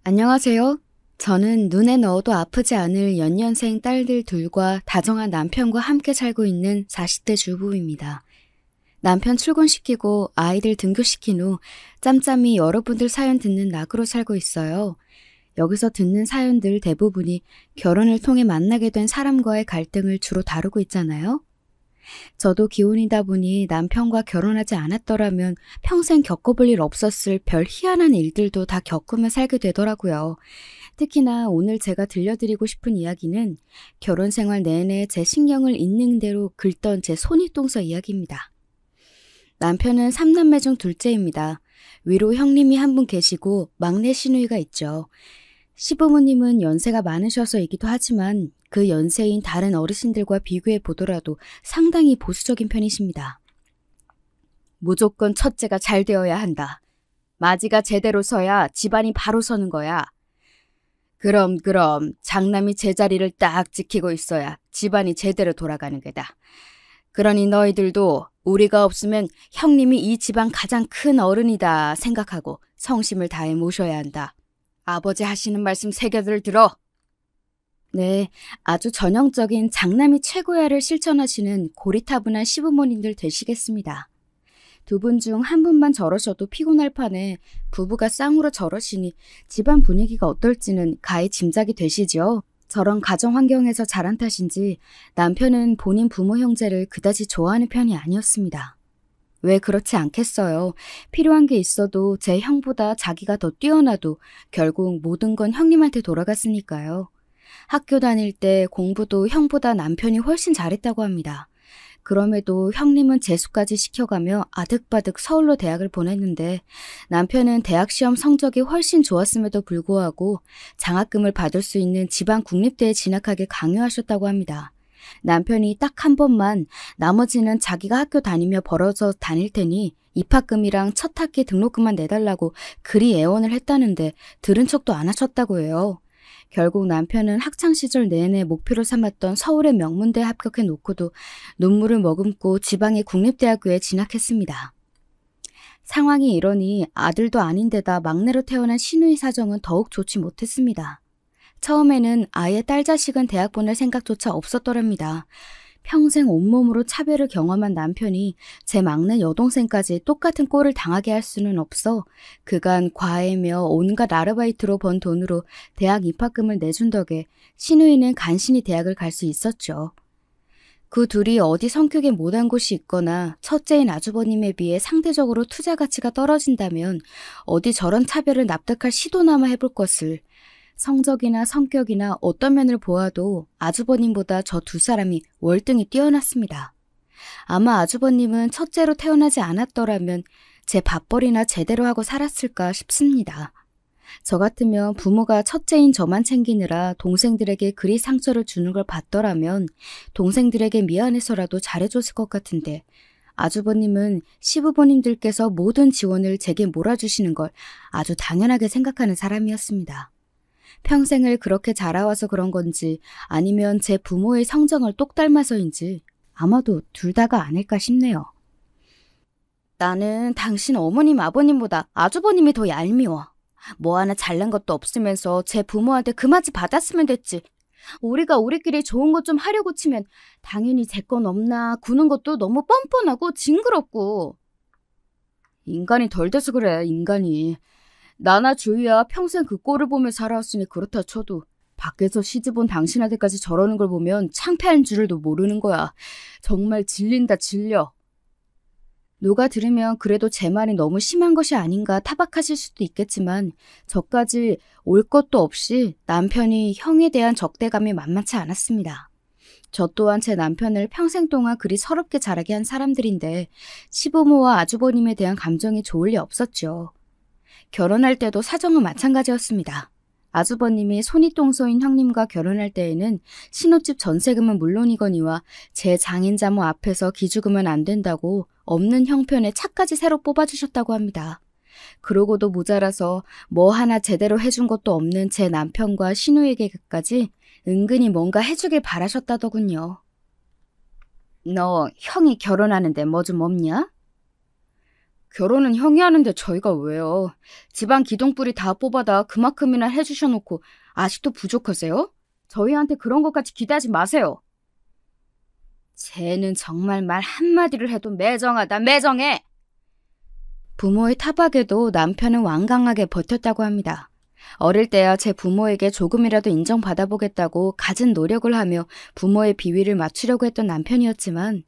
안녕하세요. 저는 눈에 넣어도 아프지 않을 연년생 딸들 둘과 다정한 남편과 함께 살고 있는 40대 주부입니다. 남편 출근시키고 아이들 등교시킨 후 짬짬이 여러분들 사연 듣는 낙으로 살고 있어요. 여기서 듣는 사연들 대부분이 결혼을 통해 만나게 된 사람과의 갈등을 주로 다루고 있잖아요. 저도 기혼이다 보니 남편과 결혼하지 않았더라면 평생 겪어볼 일 없었을 별 희한한 일들도 다 겪으며 살게 되더라고요. 특히나 오늘 제가 들려드리고 싶은 이야기는 결혼 생활 내내 제 신경을 있는 대로 긁던 제 손윗동서 이야기입니다. 남편은 3남매 중 둘째입니다. 위로 형님이 한 분 계시고 막내 시누이가 있죠. 시부모님은 연세가 많으셔서이기도 하지만 그 연세인 다른 어르신들과 비교해 보더라도 상당히 보수적인 편이십니다. 무조건 첫째가 잘 되어야 한다. 마지가 제대로 서야 집안이 바로 서는 거야. 그럼 장남이 제자리를 딱 지키고 있어야 집안이 제대로 돌아가는 게다. 그러니 너희들도 우리가 없으면 형님이 이 집안 가장 큰 어른이다 생각하고 성심을 다해 모셔야 한다. 아버지 하시는 말씀 새겨들 들어. 네, 아주 전형적인 장남이 최고야를 실천하시는 고리타분한 시부모님들 되시겠습니다. 두 분 중 한 분만 저러셔도 피곤할 판에 부부가 쌍으로 저러시니 집안 분위기가 어떨지는 가히 짐작이 되시죠? 저런 가정 환경에서 자란 탓인지 남편은 본인 부모 형제를 그다지 좋아하는 편이 아니었습니다. 왜 그렇지 않겠어요. 필요한 게 있어도 제 형보다 자기가 더 뛰어나도 결국 모든 건 형님한테 돌아갔으니까요. 학교 다닐 때 공부도 형보다 남편이 훨씬 잘했다고 합니다. 그럼에도 형님은 재수까지 시켜가며 아득바득 서울로 대학을 보냈는데 남편은 대학 시험 성적이 훨씬 좋았음에도 불구하고 장학금을 받을 수 있는 지방 국립대에 진학하게 강요하셨다고 합니다. 남편이 딱 한 번만 나머지는 자기가 학교 다니며 벌어서 다닐 테니 입학금이랑 첫 학기 등록금만 내달라고 그리 애원을 했다는데 들은 척도 안 하셨다고 해요. 결국 남편은 학창시절 내내 목표로 삼았던 서울의 명문대에 합격해 놓고도 눈물을 머금고 지방의 국립대학교에 진학했습니다. 상황이 이러니 아들도 아닌데다 막내로 태어난 시누이 사정은 더욱 좋지 못했습니다. 처음에는 아예 딸 자식은 대학 보낼 생각조차 없었더랍니다. 평생 온몸으로 차별을 경험한 남편이 제 막내 여동생까지 똑같은 꼴을 당하게 할 수는 없어 그간 과외며 온갖 아르바이트로 번 돈으로 대학 입학금을 내준 덕에 시누이는 간신히 대학을 갈 수 있었죠. 그 둘이 어디 성격에 못한 곳이 있거나 첫째인 아주버님에 비해 상대적으로 투자 가치가 떨어진다면 어디 저런 차별을 납득할 시도나마 해볼 것을 성적이나 성격이나 어떤 면을 보아도 아주버님보다 저 두 사람이 월등히 뛰어났습니다. 아마 아주버님은 첫째로 태어나지 않았더라면 제 밥벌이나 제대로 하고 살았을까 싶습니다. 저 같으면 부모가 첫째인 저만 챙기느라 동생들에게 그리 상처를 주는 걸 봤더라면 동생들에게 미안해서라도 잘해줬을 것 같은데 아주버님은 시부모님들께서 모든 지원을 제게 몰아주시는 걸 아주 당연하게 생각하는 사람이었습니다. 평생을 그렇게 자라와서 그런 건지 아니면 제 부모의 성정을 똑 닮아서인지 아마도 둘 다가 아닐까 싶네요. 나는 당신 어머님 아버님보다 아주버님이 더 얄미워. 뭐 하나 잘난 것도 없으면서 제 부모한테 그 맞이 받았으면 됐지. 우리가 우리끼리 좋은 것 좀 하려고 치면 당연히 제 건 없나 구는 것도 너무 뻔뻔하고 징그럽고. 인간이 덜 돼서 그래, 인간이. 나나 주희야 평생 그 꼴을 보며 살아왔으니 그렇다 쳐도 밖에서 시집온 당신한테까지 저러는 걸 보면 창피한 줄도 모르는 거야. 정말 질린다 질려. 누가 들으면 그래도 제 말이 너무 심한 것이 아닌가 타박하실 수도 있겠지만 저까지 올 것도 없이 남편이 형에 대한 적대감이 만만치 않았습니다. 저 또한 제 남편을 평생 동안 그리 서럽게 자라게 한 사람들인데 시부모와 아주버님에 대한 감정이 좋을 리 없었죠. 결혼할 때도 사정은 마찬가지였습니다. 아주버님이 손윗동서인 형님과 결혼할 때에는 신혼집 전세금은 물론이거니와 제 장인자모 앞에서 기죽으면 안 된다고 없는 형편에 차까지 새로 뽑아주셨다고 합니다. 그러고도 모자라서 뭐 하나 제대로 해준 것도 없는 제 남편과 시누에게까지 은근히 뭔가 해주길 바라셨다더군요. 너 형이 결혼하는데 뭐 좀 없냐? 결혼은 형이 하는데 저희가 왜요? 집안 기둥뿌리 다 뽑아다 그만큼이나 해주셔놓고 아직도 부족하세요? 저희한테 그런 것까지 기대하지 마세요. 쟤는 정말 말 한마디를 해도 매정하다, 매정해! 부모의 타박에도 남편은 완강하게 버텼다고 합니다. 어릴 때야 제 부모에게 조금이라도 인정받아보겠다고 갖은 노력을 하며 부모의 비위를 맞추려고 했던 남편이었지만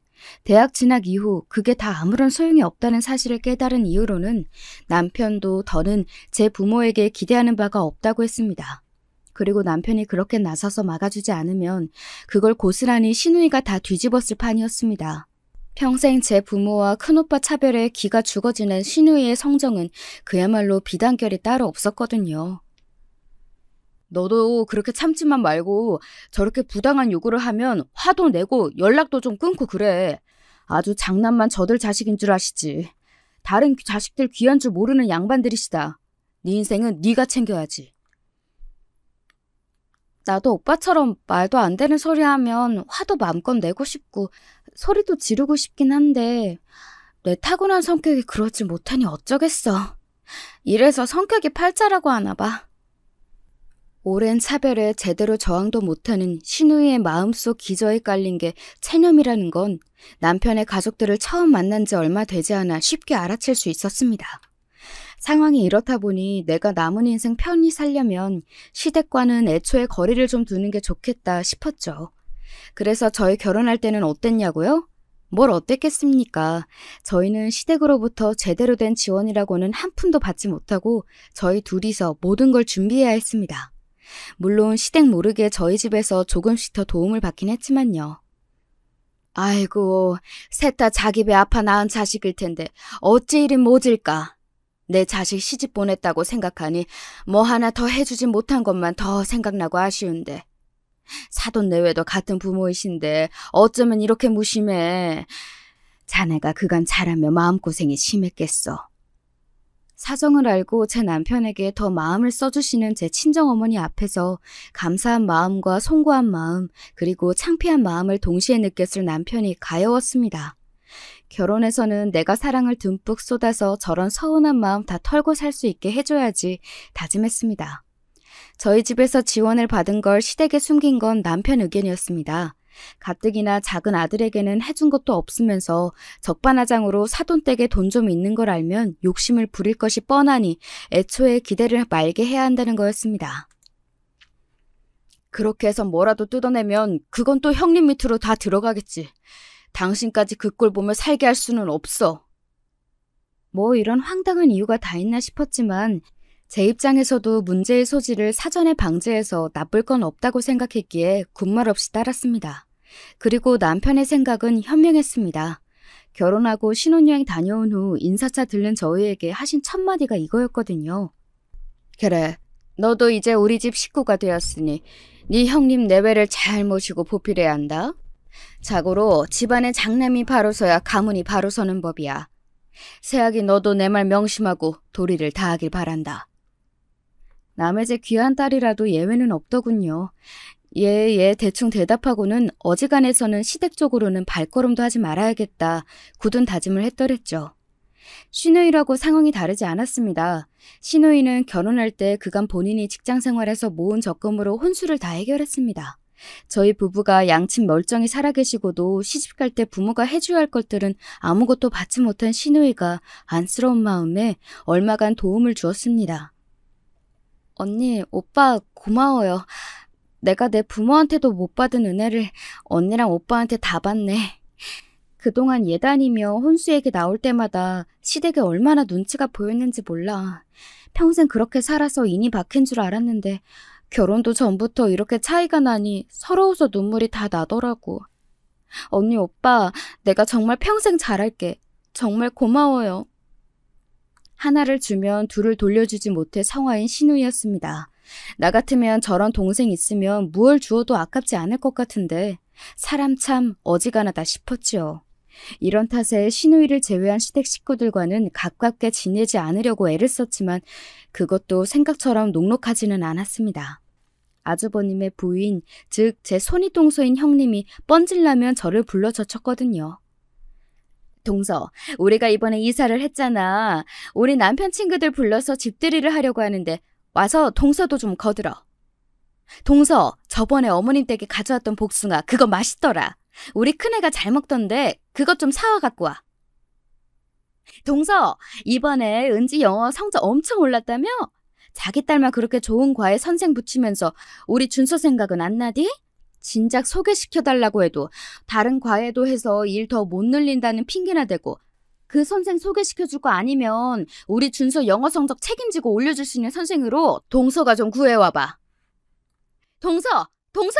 대학 진학 이후 그게 다 아무런 소용이 없다는 사실을 깨달은 이후로는 남편도 더는 제 부모에게 기대하는 바가 없다고 했습니다. 그리고 남편이 그렇게 나서서 막아주지 않으면 그걸 고스란히 시누이가 다 뒤집었을 판이었습니다. 평생 제 부모와 큰오빠 차별에 기가 죽어지는 시누이의 성정은 그야말로 비단결이 따로 없었거든요. 너도 그렇게 참지만 말고 저렇게 부당한 요구를 하면 화도 내고 연락도 좀 끊고 그래. 아주 장난만 저들 자식인 줄 아시지. 다른 자식들 귀한 줄 모르는 양반들이시다. 네 인생은 네가 챙겨야지. 나도 오빠처럼 말도 안 되는 소리 하면 화도 마음껏 내고 싶고 소리도 지르고 싶긴 한데 내 타고난 성격이 그러지 못하니 어쩌겠어. 이래서 성격이 팔자라고 하나 봐. 오랜 차별에 제대로 저항도 못하는 시누이의 마음속 기저에 깔린 게 체념이라는 건 남편의 가족들을 처음 만난 지 얼마 되지 않아 쉽게 알아챌 수 있었습니다. 상황이 이렇다 보니 내가 남은 인생 편히 살려면 시댁과는 애초에 거리를 좀 두는 게 좋겠다 싶었죠. 그래서 저희 결혼할 때는 어땠냐고요? 뭘 어땠겠습니까? 저희는 시댁으로부터 제대로 된 지원이라고는 한 푼도 받지 못하고 저희 둘이서 모든 걸 준비해야 했습니다. 물론 시댁 모르게 저희 집에서 조금씩 더 도움을 받긴 했지만요. 아이고, 셋 다 자기 배 아파 낳은 자식일 텐데 어찌 이리 모질까? 내 자식 시집 보냈다고 생각하니 뭐 하나 더 해주지 못한 것만 더 생각나고 아쉬운데. 사돈 내외도 같은 부모이신데 어쩌면 이렇게 무심해. 자네가 그간 자라며 마음고생이 심했겠어. 사정을 알고 제 남편에게 더 마음을 써주시는 제 친정어머니 앞에서 감사한 마음과 송구한 마음 그리고 창피한 마음을 동시에 느꼈을 남편이 가여웠습니다. 결혼해서는 내가 사랑을 듬뿍 쏟아서 저런 서운한 마음 다 털고 살 수 있게 해줘야지 다짐했습니다. 저희 집에서 지원을 받은 걸 시댁에 숨긴 건 남편 의견이었습니다. 가뜩이나 작은 아들에게는 해준 것도 없으면서 적반하장으로 사돈댁에 돈 좀 있는 걸 알면 욕심을 부릴 것이 뻔하니 애초에 기대를 말게 해야 한다는 거였습니다. 그렇게 해서 뭐라도 뜯어내면 그건 또 형님 밑으로 다 들어가겠지. 당신까지 그 꼴 보며 살게 할 수는 없어. 뭐 이런 황당한 이유가 다 있나 싶었지만 제 입장에서도 문제의 소지를 사전에 방지해서 나쁠 건 없다고 생각했기에 군말 없이 따랐습니다. 그리고 남편의 생각은 현명했습니다. 결혼하고 신혼여행 다녀온 후 인사차 들른 저희에게 하신 첫 마디가 이거였거든요. 그래, 너도 이제 우리 집 식구가 되었으니 네 형님 내외를 잘 모시고 보필해야 한다. 자고로 집안의 장남이 바로서야 가문이 바로 서는 법이야. 새아기 너도 내 말 명심하고 도리를 다하길 바란다. 남의 집 귀한 딸이라도 예외는 없더군요. 예, 대충 대답하고는 어지간해서는 시댁 쪽으로는 발걸음도 하지 말아야겠다 굳은 다짐을 했더랬죠. 시누이라고 상황이 다르지 않았습니다. 시누이는 결혼할 때 그간 본인이 직장생활에서 모은 적금으로 혼수를 다 해결했습니다. 저희 부부가 양친 멀쩡히 살아계시고도 시집갈 때 부모가 해줘야 할 것들은 아무것도 받지 못한 시누이가 안쓰러운 마음에 얼마간 도움을 주었습니다. 언니, 오빠 고마워요. 내가 내 부모한테도 못 받은 은혜를 언니랑 오빠한테 다 받네. 그동안 예단이며 혼수에게 나올 때마다 시댁에 얼마나 눈치가 보였는지 몰라. 평생 그렇게 살아서 인이 박힌 줄 알았는데 결혼도 전부터 이렇게 차이가 나니 서러워서 눈물이 다 나더라고. 언니, 오빠, 내가 정말 평생 잘할게. 정말 고마워요. 하나를 주면 둘을 돌려주지 못해 성화인 시누이였습니다. 나 같으면 저런 동생 있으면 무얼 주어도 아깝지 않을 것 같은데 사람 참 어지간하다 싶었지요. 이런 탓에 시누이를 제외한 시댁 식구들과는 가깝게 지내지 않으려고 애를 썼지만 그것도 생각처럼 녹록하지는 않았습니다. 아주버님의 부인, 즉 제 손윗동서인 형님이 뻔질나면 저를 불러 젖혔거든요. 동서, 우리가 이번에 이사를 했잖아. 우리 남편 친구들 불러서 집들이를 하려고 하는데 와서 동서도 좀 거들어. 동서, 저번에 어머님 댁에 가져왔던 복숭아 그거 맛있더라. 우리 큰애가 잘 먹던데 그것 좀 사와 갖고 와. 동서, 이번에 은지 영어 성적 엄청 올랐다며? 자기 딸만 그렇게 좋은 과에 선생 붙이면서 우리 준서 생각은 안 나디? 진작 소개시켜달라고 해도 다른 과에도 해서 일 더 못 늘린다는 핑계나 대고 그 선생 소개시켜줄 거 아니면 우리 준서 영어 성적 책임지고 올려줄 수 있는 선생으로 동서가 좀 구해와봐. 동서! 동서!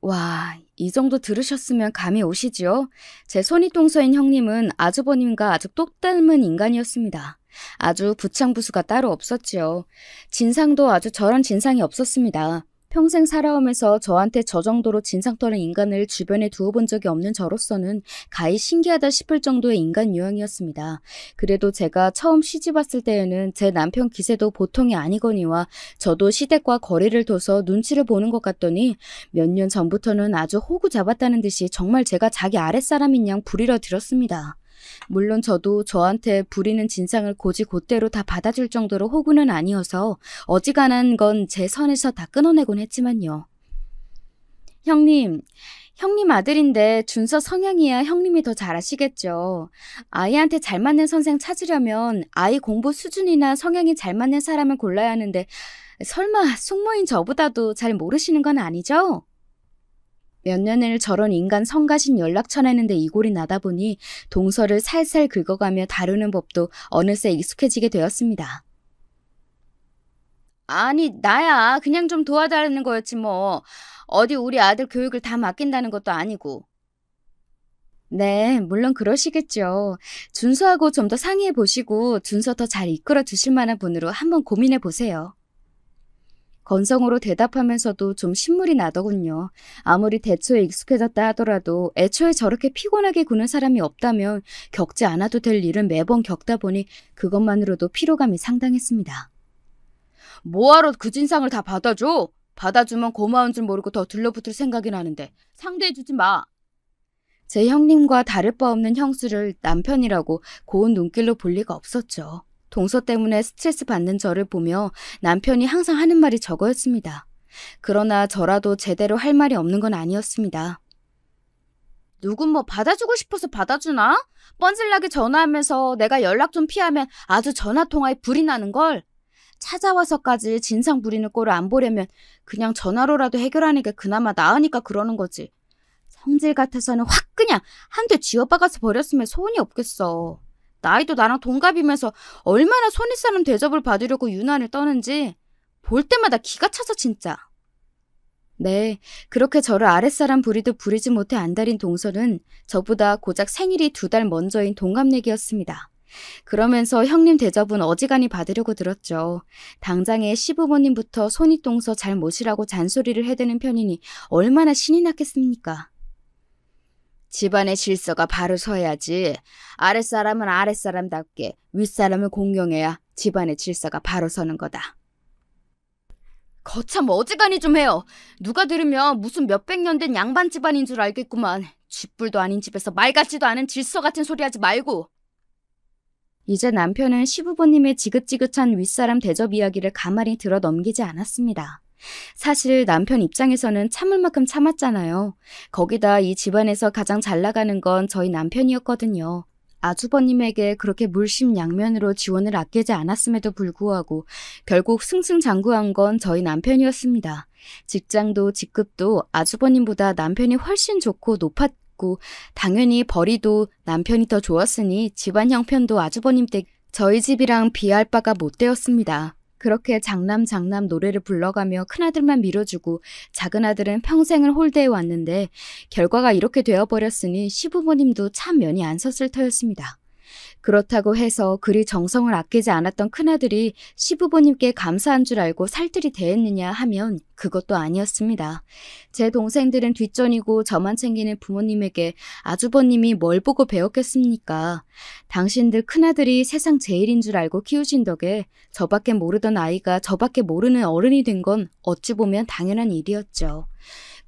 와, 이 정도 들으셨으면 감이 오시지요? 제 손윗동서인 형님은 아주버님과 아주 똑 닮은 인간이었습니다. 아주 부창부수가 따로 없었지요. 진상도 아주 저런 진상이 없었습니다. 평생 살아오면서 저한테 저 정도로 진상 떠는 인간을 주변에 두어본 적이 없는 저로서는 가히 신기하다 싶을 정도의 인간 유형이었습니다. 그래도 제가 처음 시집 왔을 때에는 제 남편 기세도 보통이 아니거니와 저도 시댁과 거리를 둬서 눈치를 보는 것 같더니 몇 년 전부터는 아주 호구 잡았다는 듯이 정말 제가 자기 아랫사람인 양 부리러 들었습니다. 물론 저도 저한테 부리는 진상을 곧이곧대로 다 받아줄 정도로 호구는 아니어서 어지간한 건 제 선에서 다 끊어내곤 했지만요. 형님 아들인데 준서 성향이야 형님이 더 잘 아시겠죠. 아이한테 잘 맞는 선생 찾으려면 아이 공부 수준이나 성향이 잘 맞는 사람을 골라야 하는데 설마 숙모인 저보다도 잘 모르시는 건 아니죠? 몇 년을 저런 인간 성가신 연락처내는데 이골이 나다 보니 동서를 살살 긁어가며 다루는 법도 어느새 익숙해지게 되었습니다. 아니, 나야 그냥 좀 도와달라는 거였지 뭐. 어디 우리 아들 교육을 다 맡긴다는 것도 아니고. 네, 물론 그러시겠죠. 준서하고 좀 더 상의해 보시고 준서 더 잘 이끌어 주실 만한 분으로 한번 고민해 보세요. 건성으로 대답하면서도 좀 신물이 나더군요. 아무리 대초에 익숙해졌다 하더라도 애초에 저렇게 피곤하게 구는 사람이 없다면 겪지 않아도 될 일은 매번 겪다 보니 그것만으로도 피로감이 상당했습니다. 뭐하러 그 진상을 다 받아줘? 받아주면 고마운 줄 모르고 더 들러붙을 생각이 나는데 상대해주지 마. 제 형님과 다를 바 없는 형수를 남편이라고 고운 눈길로 볼 리가 없었죠. 동서 때문에 스트레스 받는 저를 보며 남편이 항상 하는 말이 저거였습니다. 그러나 저라도 제대로 할 말이 없는 건 아니었습니다. 누군 뭐 받아주고 싶어서 받아주나? 뻔질나게 전화하면서 내가 연락 좀 피하면 아주 전화통화에 불이 나는걸. 찾아와서까지 진상 부리는 꼴을 안 보려면 그냥 전화로라도 해결하는 게 그나마 나으니까 그러는 거지. 성질 같아서는 확 그냥 한 대 쥐어박아서 버렸으면 소원이 없겠어. 나이도 나랑 동갑이면서 얼마나 손윗사람 대접을 받으려고 유난을 떠는지 볼 때마다 기가 차서 진짜. 네, 그렇게 저를 아랫사람 부리도 부리지 못해 안달인 동서는 저보다 고작 생일이 2달 먼저인 동갑내기였습니다. 그러면서 형님 대접은 어지간히 받으려고 들었죠. 당장에 시부모님부터 손윗동서 잘 모시라고 잔소리를 해대는 편이니 얼마나 신이 났겠습니까? 집안의 질서가 바로 서야지. 아랫사람은 아랫사람답게 윗사람을 공경해야 집안의 질서가 바로 서는 거다. 거참 어지간히 좀 해요. 누가 들으면 무슨 몇백 년 된 양반 집안인 줄 알겠구만. 쥐뿔도 아닌 집에서 말 같지도 않은 질서 같은 소리 하지 말고. 이제 남편은 시부모님의 지긋지긋한 윗사람 대접 이야기를 가만히 들어 넘기지 않았습니다. 사실 남편 입장에서는 참을 만큼 참았잖아요. 거기다 이 집안에서 가장 잘 나가는 건 저희 남편이었거든요. 아주버님에게 그렇게 물심양면으로 지원을 아끼지 않았음에도 불구하고 결국 승승장구한 건 저희 남편이었습니다. 직장도 직급도 아주버님보다 남편이 훨씬 좋고 높았고 당연히 벌이도 남편이 더 좋았으니 집안 형편도 아주버님 댁 저희 집이랑 비할 바가 못 되었습니다. 그렇게 장남 노래를 불러가며 큰아들만 밀어주고 작은아들은 평생을 홀대해 왔는데 결과가 이렇게 되어버렸으니 시부모님도 참 면이 안 섰을 터였습니다. 그렇다고 해서 그리 정성을 아끼지 않았던 큰아들이 시부모님께 감사한 줄 알고 살뜰히 대했느냐 하면 그것도 아니었습니다. 제 동생들은 뒷전이고 저만 챙기는 부모님에게 아주버님이 뭘 보고 배웠겠습니까? 당신들 큰아들이 세상 제일인 줄 알고 키우신 덕에 저밖에 모르던 아이가 저밖에 모르는 어른이 된 건 어찌 보면 당연한 일이었죠.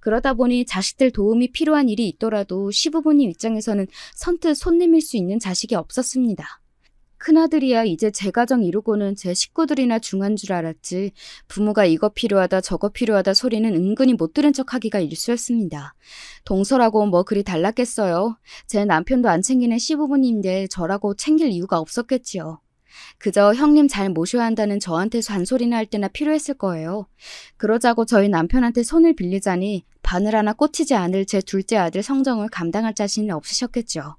그러다 보니 자식들 도움이 필요한 일이 있더라도 시부모님 입장에서는 선뜻 손 내밀 수 있는 자식이 없었습니다. 큰아들이야 이제 제 가정 이루고는 제 식구들이나 중한 줄 알았지 부모가 이거 필요하다 저거 필요하다 소리는 은근히 못 들은 척하기가 일쑤였습니다. 동서라고 뭐 그리 달랐겠어요. 제 남편도 안 챙기는 시부모님인데 저라고 챙길 이유가 없었겠지요. 그저 형님 잘 모셔야 한다는 저한테 잔소리나 할 때나 필요했을 거예요. 그러자고 저희 남편한테 손을 빌리자니 바늘 하나 꽂히지 않을 제 둘째 아들 성정을 감당할 자신이 없으셨겠죠.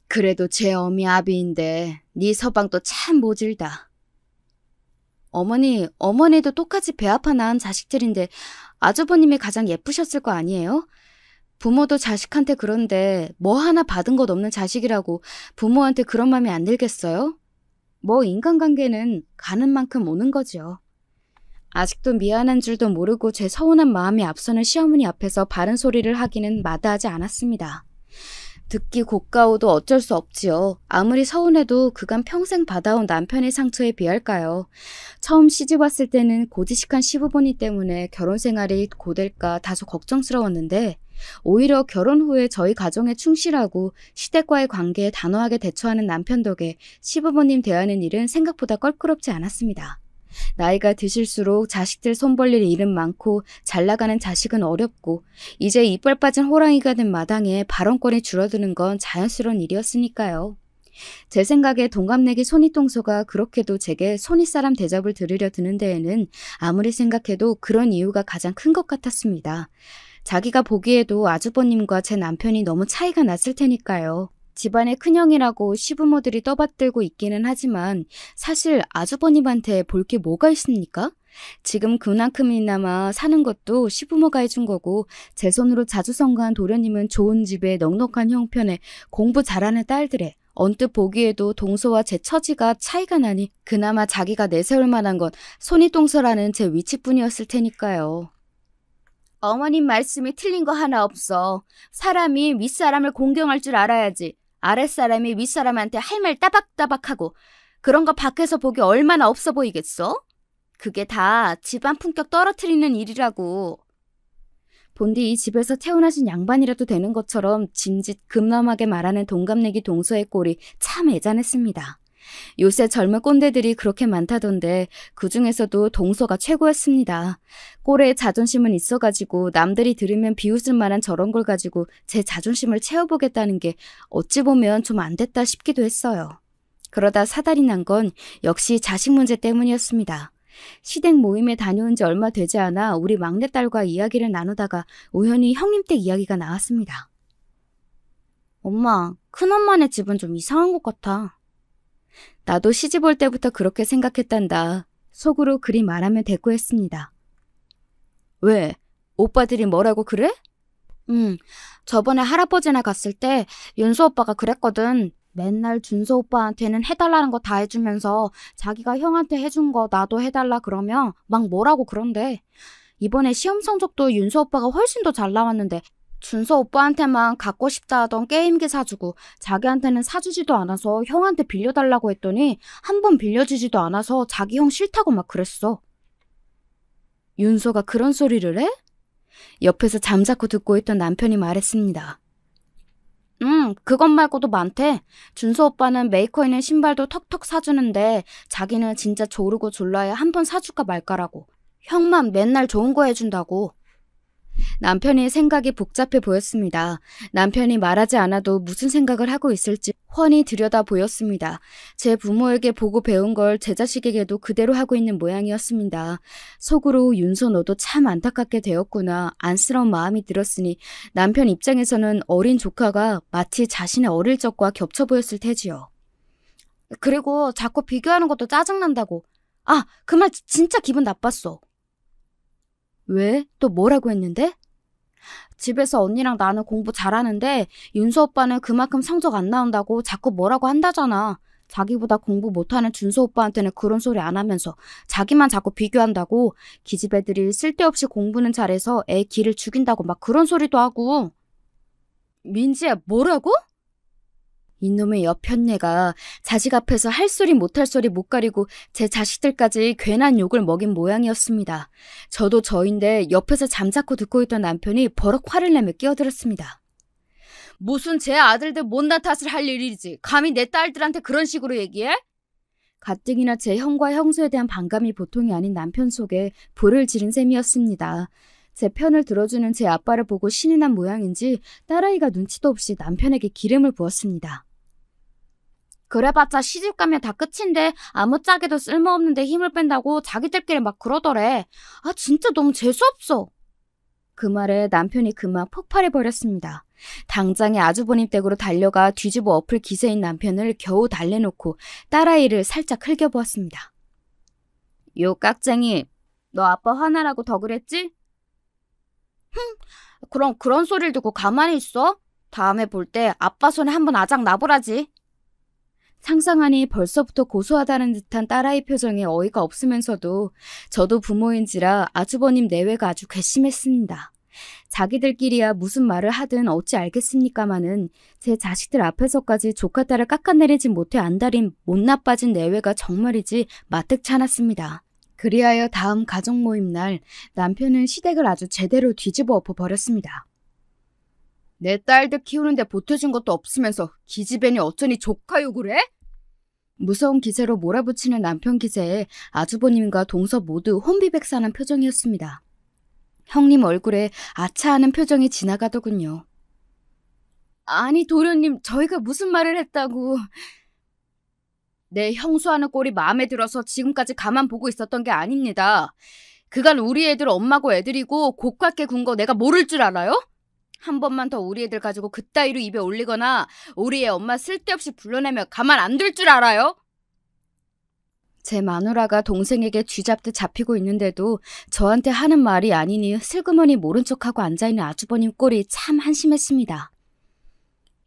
그래도 제 어미 아비인데 네 서방도 참 모질다. 어머니도 똑같이 배 아파 낳은 자식들인데 아주버님이 가장 예쁘셨을 거 아니에요? 부모도 자식한테 그런데 뭐 하나 받은 것 없는 자식이라고 부모한테 그런 마음이 안 들겠어요? 뭐 인간관계는 가는 만큼 오는 거죠. 아직도 미안한 줄도 모르고 제 서운한 마음이 앞서는 시어머니 앞에서 바른 소리를 하기는 마다하지 않았습니다. 듣기 고가오도 어쩔 수 없지요. 아무리 서운해도 그간 평생 받아온 남편의 상처에 비할까요? 처음 시집 왔을 때는 고지식한 시부모님 때문에 결혼 생활이 고될까 다소 걱정스러웠는데 오히려 결혼 후에 저희 가정에 충실하고 시댁과의 관계에 단호하게 대처하는 남편 덕에 시부모님 대하는 일은 생각보다 껄끄럽지 않았습니다. 나이가 드실수록 자식들 손 벌릴 일은 많고 잘나가는 자식은 어렵고 이제 이빨 빠진 호랑이가 된 마당에 발언권이 줄어드는 건 자연스러운 일이었으니까요. 제 생각에 동갑내기 손윗동서가 그렇게도 제게 손윗사람 대접을 들으려 드는 데에는 아무리 생각해도 그런 이유가 가장 큰 것 같았습니다. 자기가 보기에도 아주버님과 제 남편이 너무 차이가 났을 테니까요. 집안의 큰형이라고 시부모들이 떠받들고 있기는 하지만 사실 아주버님한테 볼 게 뭐가 있습니까? 지금 그만큼이나마 사는 것도 시부모가 해준 거고 제 손으로 자주 성가한 도련님은 좋은 집에 넉넉한 형편에 공부 잘하는 딸들에 언뜻 보기에도 동서와 제 처지가 차이가 나니 그나마 자기가 내세울 만한 건 손윗동서라는 제 위치뿐이었을 테니까요. 어머님 말씀이 틀린 거 하나 없어. 사람이 윗사람을 공경할 줄 알아야지. 아랫사람이 윗사람한테 할 말 따박따박하고 그런 거 밖에서 보기 얼마나 없어 보이겠어? 그게 다 집안 품격 떨어뜨리는 일이라고. 본디 이 집에서 태어나신 양반이라도 되는 것처럼 짐짓 금럼하게 말하는 동갑내기 동서의 꼴이 참 애잔했습니다. 요새 젊은 꼰대들이 그렇게 많다던데 그중에서도 동서가 최고였습니다. 꼴에 자존심은 있어가지고 남들이 들으면 비웃을 만한 저런 걸 가지고 제 자존심을 채워보겠다는 게 어찌 보면 좀 안 됐다 싶기도 했어요. 그러다 사달이 난 건 역시 자식 문제 때문이었습니다. 시댁 모임에 다녀온 지 얼마 되지 않아 우리 막내딸과 이야기를 나누다가 우연히 형님 댁 이야기가 나왔습니다. 엄마, 큰엄마네 집은 좀 이상한 것 같아. 나도 시집 올 때부터 그렇게 생각했단다. 속으로 그리 말하면 대꾸했습니다. 왜? 오빠들이 뭐라고 그래? 저번에 할아버지네 갔을 때 윤수 오빠가 그랬거든. 맨날 준서 오빠한테는 해달라는 거 다 해주면서 자기가 형한테 해준 거 나도 해달라 그러면 막 뭐라고 그런대. 이번에 시험 성적도 윤수 오빠가 훨씬 더 잘 나왔는데 준서 오빠한테만 갖고 싶다 하던 게임기 사주고 자기한테는 사주지도 않아서 형한테 빌려달라고 했더니 한 번 빌려주지도 않아서 자기 형 싫다고 막 그랬어. 윤서가 그런 소리를 해? 옆에서 잠자코 듣고 있던 남편이 말했습니다. 그것 말고도 많대. 준서 오빠는 메이커 있는 신발도 턱턱 사주는데 자기는 진짜 조르고 졸라야 한 번 사줄까 말까라고. 형만 맨날 좋은 거 해준다고. 남편의 생각이 복잡해 보였습니다. 남편이 말하지 않아도 무슨 생각을 하고 있을지 훤히 들여다 보였습니다. 제 부모에게 보고 배운 걸 제 자식에게도 그대로 하고 있는 모양이었습니다. 속으로 윤서 너도 참 안타깝게 되었구나 안쓰러운 마음이 들었으니 남편 입장에서는 어린 조카가 마치 자신의 어릴 적과 겹쳐 보였을 테지요. 그리고 자꾸 비교하는 것도 짜증난다고. 아, 그 말 진짜 기분 나빴어. 왜? 또 뭐라고 했는데? 집에서 언니랑 나는 공부 잘하는데 윤서 오빠는 그만큼 성적 안 나온다고 자꾸 뭐라고 한다잖아. 자기보다 공부 못하는 준서 오빠한테는 그런 소리 안 하면서 자기만 자꾸 비교한다고. 기집애들이 쓸데없이 공부는 잘해서 애 기를 죽인다고 막 그런 소리도 하고. 민지야, 뭐라고? 이놈의 여편네가 자식 앞에서 할 소리 못할 소리 못 가리고 제 자식들까지 괜한 욕을 먹인 모양이었습니다. 저도 저인데 옆에서 잠자코 듣고 있던 남편이 버럭 화를 내며 끼어들었습니다. 무슨 제 아들들 못난 탓을 할 일이지. 감히 내 딸들한테 그런 식으로 얘기해? 가뜩이나 제 형과 형수에 대한 반감이 보통이 아닌 남편 속에 불을 지른 셈이었습니다. 제 편을 들어주는 제 아빠를 보고 신이 난 모양인지 딸아이가 눈치도 없이 남편에게 기름을 부었습니다. 그래봤자 시집가면 다 끝인데 아무짝에도 쓸모없는데 힘을 뺀다고 자기들끼리 막 그러더래. 아 진짜 너무 재수없어. 그 말에 남편이 그만 폭발해버렸습니다. 당장에 아주버님 댁으로 달려가 뒤집어 엎을 기세인 남편을 겨우 달래놓고 딸아이를 살짝 흘겨보았습니다. 요 깍쟁이, 너 아빠 화나라고 더 그랬지? 그럼 그런 소리를 듣고 가만히 있어? 다음에 볼 때 아빠 손에 한번 아작 나보라지. 상상하니 벌써부터 고소하다는 듯한 딸아이 표정에 어이가 없으면서도 저도 부모인지라 아주버님 내외가 아주 괘씸했습니다. 자기들끼리야 무슨 말을 하든 어찌 알겠습니까마는 제 자식들 앞에서까지 조카 딸을 깎아내리지 못해 안달인 못 나빠진 내외가 정말이지 마뜩찮았습니다. 그리하여 다음 가족 모임 날 남편은 시댁을 아주 제대로 뒤집어 엎어버렸습니다. 내 딸들 키우는데 보태준 것도 없으면서 기집애니 어쩌니 조카 욕을 해? 무서운 기세로 몰아붙이는 남편 기세에 아주버님과 동서 모두 혼비백산한 표정이었습니다. 형님 얼굴에 아차하는 표정이 지나가더군요. 아니 도련님, 저희가 무슨 말을 했다고. 내 형수하는 꼴이 마음에 들어서 지금까지 가만 보고 있었던 게 아닙니다. 그간 우리 애들 엄마고 애들이고 고깝게 군 거 내가 모를 줄 알아요? 한 번만 더 우리 애들 가지고 그따위로 입에 올리거나 우리 애 엄마 쓸데없이 불러내며 가만 안 둘 줄 알아요? 제 마누라가 동생에게 쥐잡듯 잡히고 있는데도 저한테 하는 말이 아니니 슬그머니 모른 척하고 앉아있는 아주버님 꼴이 참 한심했습니다.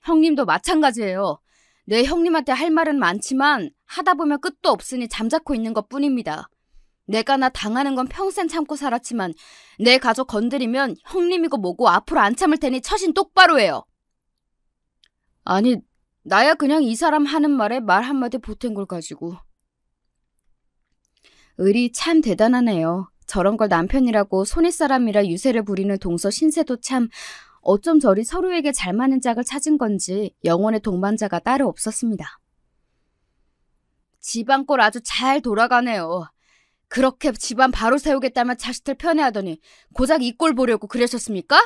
형님도 마찬가지예요. 내 형님한테 할 말은 많지만 하다 보면 끝도 없으니 잠자코 있는 것뿐입니다. 내가 나 당하는 건 평생 참고 살았지만 내 가족 건드리면 형님이고 뭐고 앞으로 안 참을 테니 처신 똑바로 해요. 아니, 나야 그냥 이 사람 하는 말에 말 한마디 보탠 걸 가지고. 을이 참 대단하네요. 저런 걸 남편이라고 손윗사람이라 유세를 부리는 동서 신세도 참 어쩜 저리 서로에게 잘 맞는 짝을 찾은 건지 영혼의 동반자가 따로 없었습니다. 집안 꼴 아주 잘 돌아가네요. 그렇게 집안 바로 세우겠다면 자식들 편애하더니 고작 이 꼴 보려고 그러셨습니까?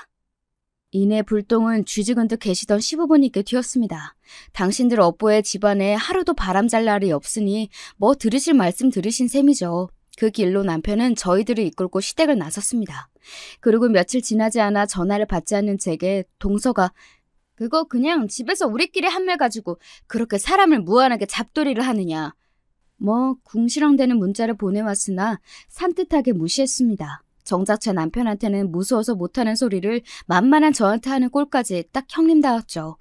이내 불똥은 쥐죽은 듯 계시던 시부모님께 튀었습니다. 당신들 업보의 집안에 하루도 바람잘 날이 없으니 뭐 들으실 말씀 들으신 셈이죠. 그 길로 남편은 저희들을 이끌고 시댁을 나섰습니다. 그리고 며칠 지나지 않아 전화를 받지 않는 제게 동서가 그거 그냥 집에서 우리끼리 한말 가지고 그렇게 사람을 무한하게 잡돌이를 하느냐. 뭐 궁시렁대는 문자를 보내왔으나 산뜻하게 무시했습니다. 정작 제 남편한테는 무서워서 못하는 소리를 만만한 저한테 하는 꼴까지 딱 형님다웠죠.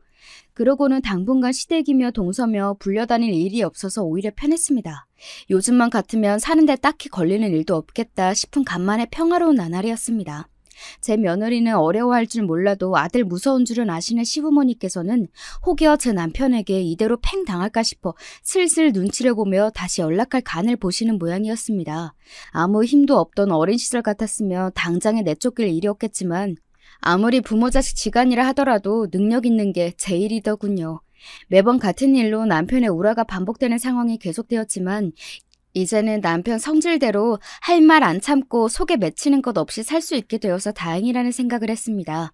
그러고는 당분간 시댁이며 동서며 불려다닐 일이 없어서 오히려 편했습니다. 요즘만 같으면 사는데 딱히 걸리는 일도 없겠다 싶은 간만에 평화로운 나날이었습니다. 제 며느리는 어려워할 줄 몰라도 아들 무서운 줄은 아시는 시부모님께서는 혹여 제 남편에게 이대로 팽 당할까 싶어 슬슬 눈치를 보며 다시 연락할 간을 보시는 모양이었습니다. 아무 힘도 없던 어린 시절 같았으며 당장에 내쫓길 일이 없겠지만 아무리 부모 자식 지간이라 하더라도 능력 있는 게 제 일이더군요. 매번 같은 일로 남편의 우라가 반복되는 상황이 계속되었지만 이제는 남편 성질대로 할 말 안 참고 속에 맺히는 것 없이 살 수 있게 되어서 다행이라는 생각을 했습니다.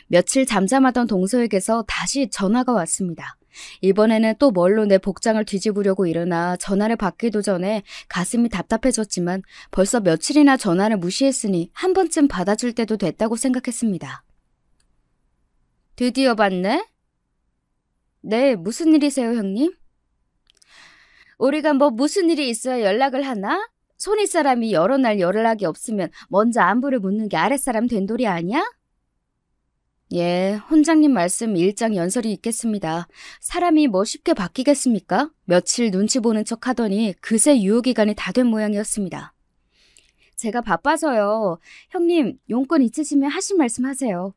며칠 잠잠하던 동서에게서 다시 전화가 왔습니다. 이번에는 또 뭘로 내 복장을 뒤집으려고 일어나 전화를 받기도 전에 가슴이 답답해졌지만 벌써 며칠이나 전화를 무시했으니 한 번쯤 받아줄 때도 됐다고 생각했습니다. 드디어 받네? 네, 무슨 일이세요, 형님? 우리가 뭐 무슨 일이 있어야 연락을 하나? 손윗사람이 여러 날 연락이 없으면 먼저 안부를 묻는 게 아랫사람 된돌이 아니야? 예, 혼장님 말씀 일장연설이 있겠습니다. 사람이 뭐 쉽게 바뀌겠습니까? 며칠 눈치 보는 척 하더니 그새 유효기간이 다 된 모양이었습니다. 제가 바빠서요. 형님, 용건 있으시면 하신 말씀 하세요.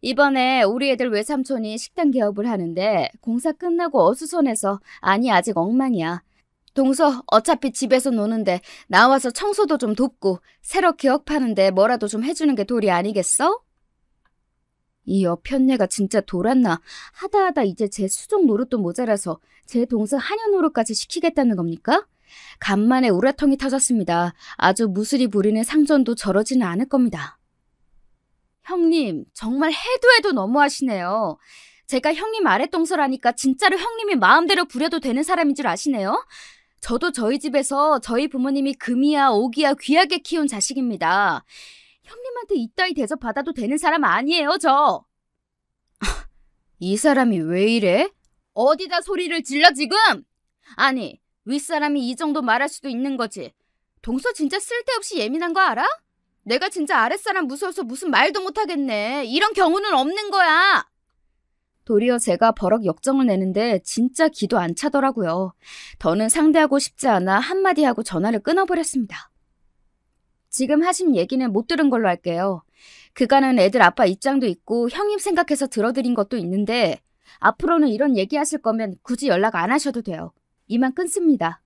이번에 우리 애들 외삼촌이 식당 개업을 하는데 공사 끝나고 어수선해서 아니 아직 엉망이야. 동서 어차피 집에서 노는데 나와서 청소도 좀 돕고 새로 개업하는데 뭐라도 좀 해주는 게 도리 아니겠어? 이 여편네가 진짜 돌았나. 하다 이제 제 수족 노릇도 모자라서 제 동생 한여 노릇까지 시키겠다는 겁니까? 간만에 우라통이 터졌습니다. 아주 무술이 부리는 상전도 저러지는 않을 겁니다. 형님, 정말 해도 너무하시네요. 제가 형님 아랫동서라니까 진짜로 형님이 마음대로 부려도 되는 사람인 줄 아시네요? 저도 저희 집에서 저희 부모님이 금이야 오기야 귀하게 키운 자식입니다. 형님한테 이따위 대접 받아도 되는 사람 아니에요, 저. 이 사람이 왜 이래? 어디다 소리를 질러 지금? 아니, 윗사람이 이 정도 말할 수도 있는 거지. 동서 진짜 쓸데없이 예민한 거 알아? 내가 진짜 아랫사람 무서워서 무슨 말도 못하겠네. 이런 경우는 없는 거야. 도리어 제가 버럭 역정을 내는데 진짜 기도 안 차더라고요. 더는 상대하고 싶지 않아 한마디 하고 전화를 끊어버렸습니다. 지금 하신 얘기는 못 들은 걸로 할게요. 그간은 애들 아빠 입장도 있고 형님 생각해서 들어드린 것도 있는데 앞으로는 이런 얘기하실 거면 굳이 연락 안 하셔도 돼요. 이만 끊습니다.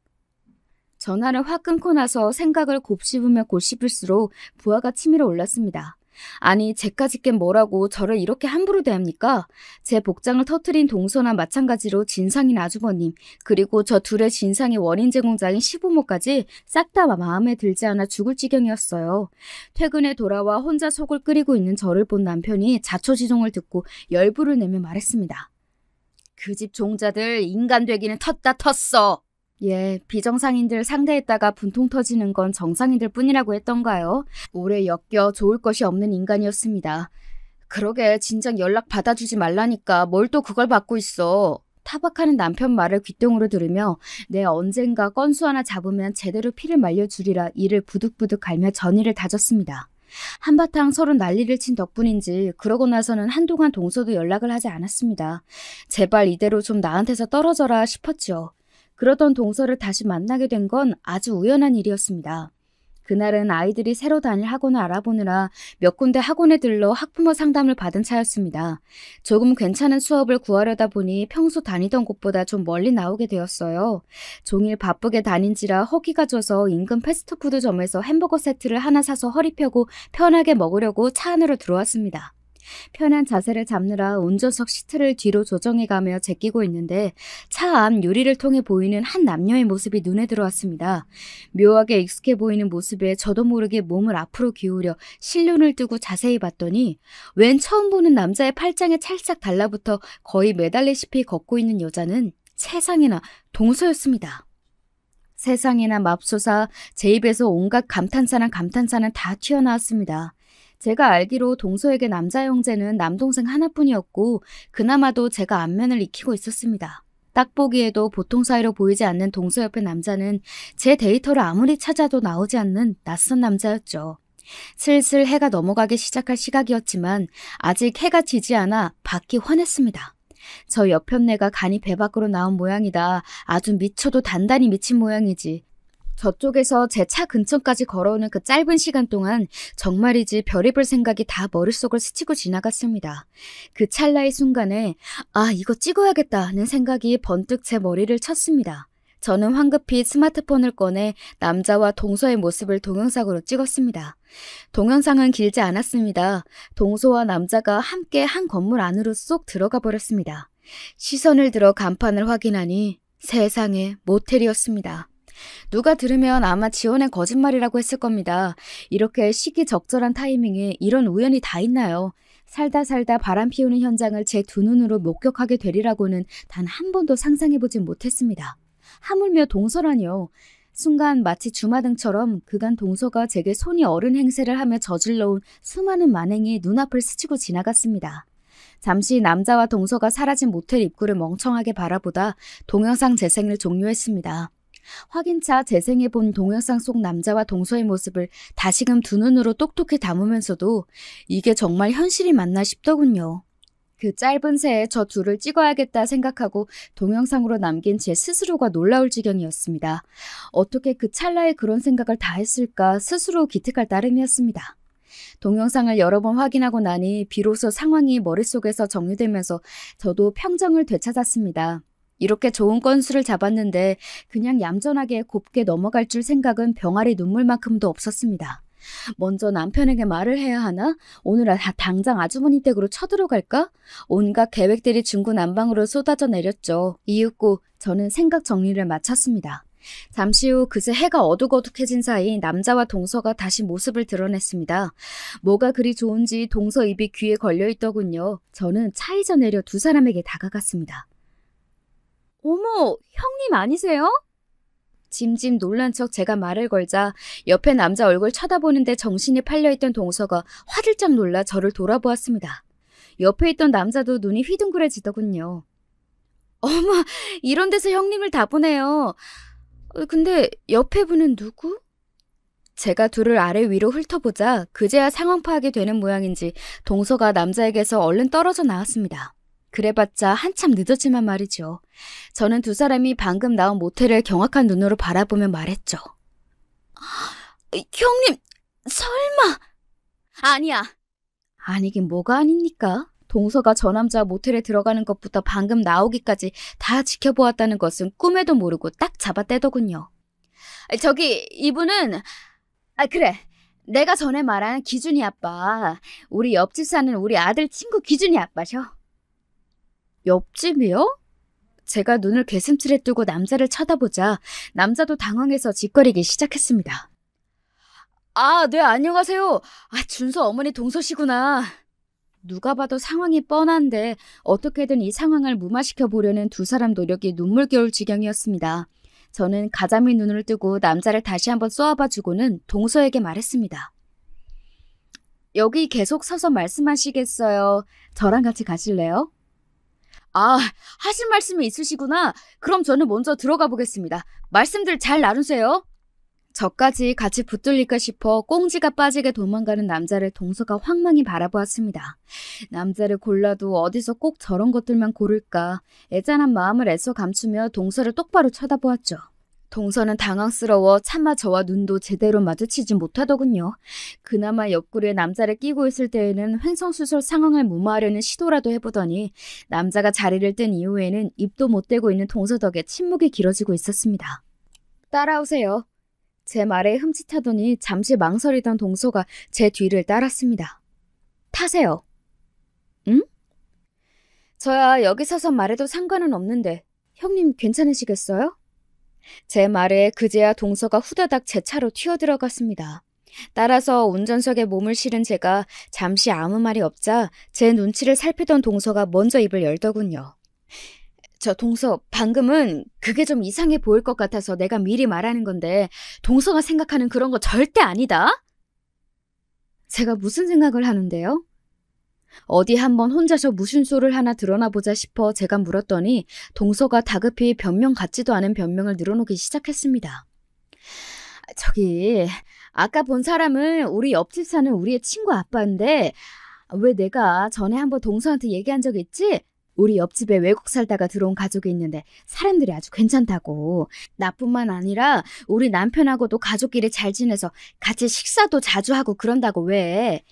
전화를 확 끊고 나서 생각을 곱씹으면 곱씹을수록 부하가 치밀어 올랐습니다. 아니, 제까지 깬 뭐라고 저를 이렇게 함부로 대합니까? 제 복장을 터트린 동서나 마찬가지로 진상인 아주버님, 그리고 저 둘의 진상의 원인 제공자인 시부모까지 싹 다 마음에 들지 않아 죽을 지경이었어요. 퇴근에 돌아와 혼자 속을 끓이고 있는 저를 본 남편이 자초지종을 듣고 열불을 내며 말했습니다. 그 집 종자들 인간 되기는 텄다 텄어. 예, 비정상인들 상대했다가 분통 터지는 건 정상인들 뿐이라고 했던가요? 오래 엮여 좋을 것이 없는 인간이었습니다. 그러게 진작 연락 받아주지 말라니까 뭘 또 그걸 받고 있어. 타박하는 남편 말을 귓등으로 들으며 내 언젠가 건수 하나 잡으면 제대로 피를 말려주리라 이를 부득부득 갈며 전의를 다졌습니다. 한바탕 서로 난리를 친 덕분인지 그러고 나서는 한동안 동서도 연락을 하지 않았습니다. 제발 이대로 좀 나한테서 떨어져라 싶었죠. 그러던 동서를 다시 만나게 된 건 아주 우연한 일이었습니다. 그날은 아이들이 새로 다닐 학원을 알아보느라 몇 군데 학원에 들러 학부모 상담을 받은 차였습니다. 조금 괜찮은 수업을 구하려다 보니 평소 다니던 곳보다 좀 멀리 나오게 되었어요. 종일 바쁘게 다닌지라 허기가 져서 인근 패스트푸드점에서 햄버거 세트를 하나 사서 허리 펴고 편하게 먹으려고 차 안으로 들어왔습니다. 편한 자세를 잡느라 운전석 시트를 뒤로 조정해가며 제끼고 있는데 차 앞 유리를 통해 보이는 한 남녀의 모습이 눈에 들어왔습니다. 묘하게 익숙해 보이는 모습에 저도 모르게 몸을 앞으로 기울여 실눈을 뜨고 자세히 봤더니 웬 처음 보는 남자의 팔짱에 찰싹 달라붙어 거의 매달리시피 걷고 있는 여자는 세상에나 동서였습니다. 세상에나 맙소사 제 입에서 온갖 감탄사는 다 튀어나왔습니다. 제가 알기로 동서에게 남자 형제는 남동생 하나뿐이었고 그나마도 제가 안면을 익히고 있었습니다. 딱 보기에도 보통 사이로 보이지 않는 동서 옆의 남자는 제 데이터를 아무리 찾아도 나오지 않는 낯선 남자였죠. 슬슬 해가 넘어가기 시작할 시각이었지만 아직 해가 지지 않아 밖이 환했습니다. 저 옆편네가 간이 배 밖으로 나온 모양이다. 아주 미쳐도 단단히 미친 모양이지. 저쪽에서 제 차 근처까지 걸어오는 그 짧은 시간 동안 정말이지 별의별 생각이 다 머릿속을 스치고 지나갔습니다. 그 찰나의 순간에 이거 찍어야겠다는 생각이 번뜩 제 머리를 쳤습니다. 저는 황급히 스마트폰을 꺼내 남자와 동서의 모습을 동영상으로 찍었습니다. 동영상은 길지 않았습니다. 동서와 남자가 함께 한 건물 안으로 쏙 들어가 버렸습니다. 시선을 들어 간판을 확인하니 세상에 모텔이었습니다. 누가 들으면 아마 지원의 거짓말이라고 했을 겁니다. 이렇게 시기적절한 타이밍에 이런 우연이 다 있나요? 살다 바람 피우는 현장을 제 두 눈으로 목격하게 되리라고는 단 한 번도 상상해보진 못했습니다. 하물며 동서라니요. 순간 마치 주마등처럼 그간 동서가 제게 손이 어른 행세를 하며 저질러온 수많은 만행이 눈앞을 스치고 지나갔습니다. 잠시 남자와 동서가 사라진 모텔 입구를 멍청하게 바라보다 동영상 재생을 종료했습니다. 확인차 재생해본 동영상 속 남자와 동서의 모습을 다시금 두 눈으로 똑똑히 담으면서도 이게 정말 현실이 맞나 싶더군요. 그 짧은 새에 저 둘을 찍어야겠다 생각하고 동영상으로 남긴 제 스스로가 놀라울 지경이었습니다. 어떻게 그 찰나에 그런 생각을 다 했을까 스스로 기특할 따름이었습니다. 동영상을 여러 번 확인하고 나니 비로소 상황이 머릿속에서 정리되면서 저도 평정을 되찾았습니다. 이렇게 좋은 건수를 잡았는데 그냥 얌전하게 곱게 넘어갈 줄 생각은 병아리 눈물만큼도 없었습니다. 먼저 남편에게 말을 해야 하나? 오늘 당장 아주머니 댁으로 쳐들어갈까? 온갖 계획들이 중구난방으로 쏟아져 내렸죠. 이윽고 저는 생각 정리를 마쳤습니다. 잠시 후 그새 해가 어둑어둑해진 사이 남자와 동서가 다시 모습을 드러냈습니다. 뭐가 그리 좋은지 동서 입이 귀에 걸려있더군요. 저는 차에서 내려 두 사람에게 다가갔습니다. 어머, 형님 아니세요? 짐짐 놀란 척 제가 말을 걸자 옆에 남자 얼굴 쳐다보는데 정신이 팔려있던 동서가 화들짝 놀라 저를 돌아보았습니다. 옆에 있던 남자도 눈이 휘둥그레지더군요. 어머, 이런 데서 형님을 다 보네요. 근데 옆에 분은 누구? 제가 둘을 아래 위로 훑어보자 그제야 상황 파악이 되는 모양인지 동서가 남자에게서 얼른 떨어져 나왔습니다. 그래봤자 한참 늦었지만 말이죠. 저는 두 사람이 방금 나온 모텔을 경악한 눈으로 바라보며 말했죠. 형님, 설마... 아니야. 아니긴 뭐가 아닙니까? 동서가 저 남자 모텔에 들어가는 것부터 방금 나오기까지 다 지켜보았다는 것은 꿈에도 모르고 딱 잡아떼더군요. 저기 이분은... 그래. 내가 전에 말한 기준이 아빠. 우리 옆집 사는 우리 아들 친구 기준이 아빠셔. 옆집이요? 제가 눈을 괴슴틀에 뜨고 남자를 쳐다보자 남자도 당황해서 짓거리기 시작했습니다. 네, 안녕하세요. 준서 어머니 동서시구나. 누가 봐도 상황이 뻔한데 어떻게든 이 상황을 무마시켜 보려는 두 사람 노력이 눈물겨울 지경이었습니다. 저는 가자미 눈을 뜨고 남자를 다시 한번 쏘아봐주고는 동서에게 말했습니다. 여기 계속 서서 말씀하시겠어요? 저랑 같이 가실래요? 하실 말씀이 있으시구나. 그럼 저는 먼저 들어가 보겠습니다. 말씀들 잘 나누세요. 저까지 같이 붙들릴까 싶어 꽁지가 빠지게 도망가는 남자를 동서가 황망히 바라보았습니다. 남자를 골라도 어디서 꼭 저런 것들만 고를까. 애잔한 마음을 애써 감추며 동서를 똑바로 쳐다보았죠. 동서는 당황스러워 차마 저와 눈도 제대로 마주치지 못하더군요. 그나마 옆구리에 남자를 끼고 있을 때에는 횡성수설 상황을 무마하려는 시도라도 해보더니 남자가 자리를 뜬 이후에는 입도 못 대고 있는 동서 덕에 침묵이 길어지고 있었습니다. 따라오세요. 제 말에 흠칫하더니 잠시 망설이던 동서가 제 뒤를 따랐습니다. 타세요. 응? 저야 여기 서서 말해도 상관은 없는데 형님 괜찮으시겠어요? 제 말에 그제야 동서가 후다닥 제 차로 튀어들어갔습니다. 따라서 운전석에 몸을 실은 제가 잠시 아무 말이 없자 제 눈치를 살피던 동서가 먼저 입을 열더군요. 저 동서, 방금은 그게 좀 이상해 보일 것 같아서 내가 미리 말하는 건데 동서가 생각하는 그런 거 절대 아니다? 제가 무슨 생각을 하는데요? 어디 한번 혼자서 무신소를 하나 드러나 보자 싶어 제가 물었더니 동서가 다급히 변명 같지도 않은 변명을 늘어놓기 시작했습니다. 저기 아까 본 사람은 우리 옆집 사는 우리의 친구 아빠인데 왜 내가 전에 한번 동서한테 얘기한 적 있지? 우리 옆집에 외국 살다가 들어온 가족이 있는데 사람들이 아주 괜찮다고. 나뿐만 아니라 우리 남편하고도 가족끼리 잘 지내서 같이 식사도 자주 하고 그런다고 왜.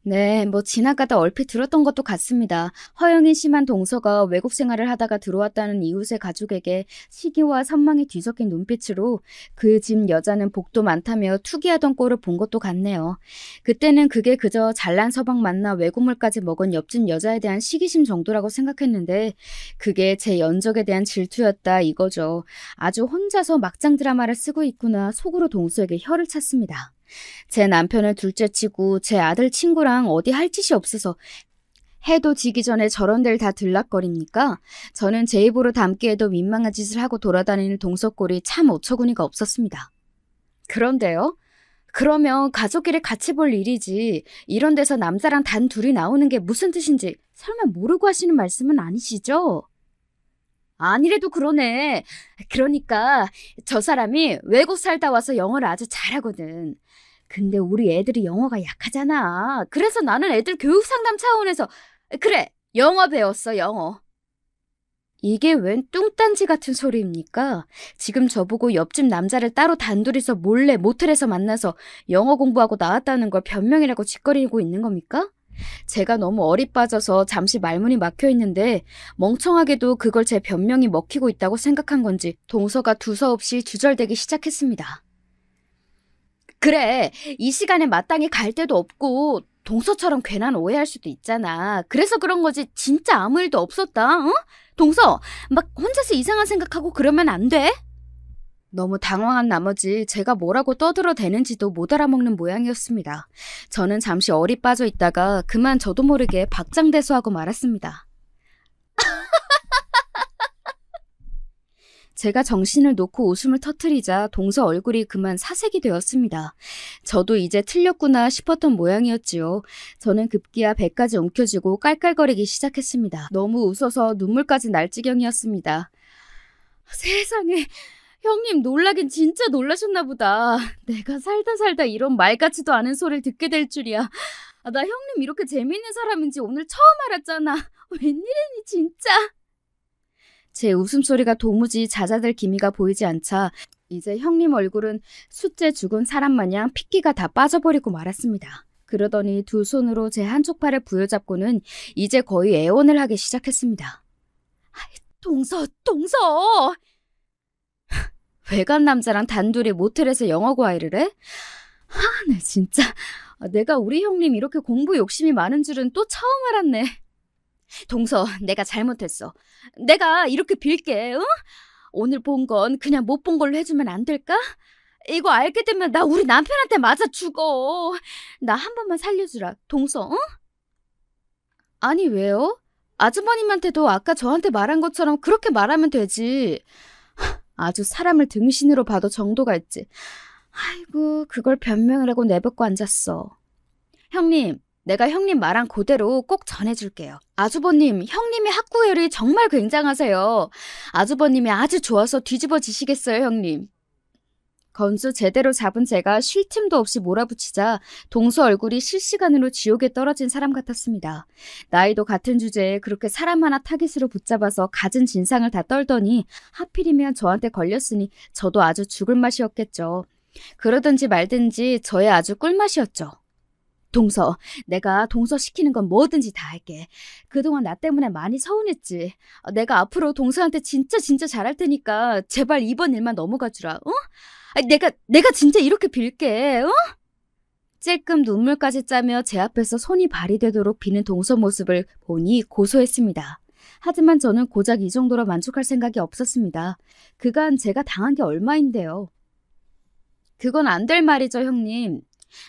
네, 지나가다 얼핏 들었던 것도 같습니다. 허영이 심한 동서가 외국 생활을 하다가 들어왔다는 이웃의 가족에게 시기와 선망이 뒤섞인 눈빛으로 그 집 여자는 복도 많다며 투기하던 꼴을 본 것도 같네요. 그때는 그게 그저 잘난 서방 만나 외국물까지 먹은 옆집 여자에 대한 시기심 정도라고 생각했는데 그게 제 연적에 대한 질투였다 이거죠. 아주 혼자서 막장 드라마를 쓰고 있구나 속으로 동서에게 혀를 찼습니다. 제 남편을 둘째치고 제 아들 친구랑 어디 할 짓이 없어서 해도 지기 전에 저런 데를 다 들락거립니까? 저는 제 입으로 담기에도 민망한 짓을 하고 돌아다니는 동서꼴이 참 어처구니가 없었습니다. 그런데요? 그러면 가족끼리 같이 볼 일이지 이런 데서 남자랑 단 둘이 나오는 게 무슨 뜻인지 설마 모르고 하시는 말씀은 아니시죠? 아니래도 그러네. 그러니까 저 사람이 외국 살다 와서 영어를 아주 잘하거든. 근데 우리 애들이 영어가 약하잖아. 그래서 나는 애들 교육 상담 차원에서 그래 영어 배웠어 영어. 이게 웬 뚱딴지 같은 소리입니까? 지금 저보고 옆집 남자를 따로 단둘이서 몰래 모텔에서 만나서 영어 공부하고 나왔다는 걸 변명이라고 짓거리고 있는 겁니까? 제가 너무 어리 빠져서 잠시 말문이 막혀 있는데 멍청하게도 그걸 제 변명이 먹히고 있다고 생각한 건지 동서가 두서없이 주절대기 시작했습니다. 그래, 이 시간에 마땅히 갈 데도 없고 동서처럼 괜한 오해할 수도 있잖아. 그래서 그런 거지 진짜 아무 일도 없었다, 어? 동서, 막 혼자서 이상한 생각하고 그러면 안 돼? 너무 당황한 나머지 제가 뭐라고 떠들어대는지도 못 알아먹는 모양이었습니다. 저는 잠시 어리 빠져 있다가 그만 저도 모르게 박장대소하고 말았습니다. 제가 정신을 놓고 웃음을 터뜨리자 동서 얼굴이 그만 사색이 되었습니다. 저도 이제 틀렸구나 싶었던 모양이었지요. 저는 급기야 배까지 움켜쥐고 깔깔거리기 시작했습니다. 너무 웃어서 눈물까지 날 지경이었습니다. 세상에, 형님 놀라긴 진짜 놀라셨나 보다. 내가 살다 이런 말 같지도 않은 소리를 듣게 될 줄이야. 나 형님 이렇게 재밌는 사람인지 오늘 처음 알았잖아. 웬일이니 진짜. 제 웃음소리가 도무지 잦아들 기미가 보이지 않자 이제 형님 얼굴은 숫째 죽은 사람 마냥 핏기가 다 빠져버리고 말았습니다. 그러더니 두 손으로 제 한쪽 팔을 부여잡고는 이제 거의 애원을 하기 시작했습니다. 동서! 외간 남자랑 단둘이 모텔에서 영어 과외를 해? 네 진짜 내가 우리 형님 이렇게 공부 욕심이 많은 줄은 또 처음 알았네. 동서, 내가 잘못했어. 내가 이렇게 빌게, 응? 오늘 본 건 그냥 못 본 걸로 해주면 안 될까? 이거 알게 되면 나 우리 남편한테 맞아 죽어. 나 한 번만 살려주라, 동서, 응? 아니, 왜요? 아주버님한테도 아까 저한테 말한 것처럼 그렇게 말하면 되지. 아주 사람을 등신으로 봐도 정도가 있지. 아이고, 그걸 변명을 하고 내뱉고 앉았어. 형님, 내가 형님 말한 그대로 꼭 전해줄게요. 아주버님, 형님의 학구열이 정말 굉장하세요. 아주버님이 아주 좋아서 뒤집어지시겠어요, 형님. 건수 제대로 잡은 제가 쉴 틈도 없이 몰아붙이자 동서 얼굴이 실시간으로 지옥에 떨어진 사람 같았습니다. 나이도 같은 주제에 그렇게 사람 하나 타깃으로 붙잡아서 갖은 진상을 다 떨더니 하필이면 저한테 걸렸으니 저도 아주 죽을 맛이었겠죠. 그러든지 말든지 저의 아주 꿀맛이었죠. 동서, 내가 동서 시키는 건 뭐든지 다 할게. 그동안 나 때문에 많이 서운했지. 내가 앞으로 동서한테 진짜 잘할 테니까 제발 이번 일만 넘어가주라, 어? 내가 진짜 이렇게 빌게, 어? 찔끔 눈물까지 짜며 제 앞에서 손이 발이 되도록 비는 동서 모습을 보니 고소했습니다. 하지만 저는 고작 이 정도로 만족할 생각이 없었습니다. 그간 제가 당한 게 얼마인데요. 그건 안 될 말이죠, 형님.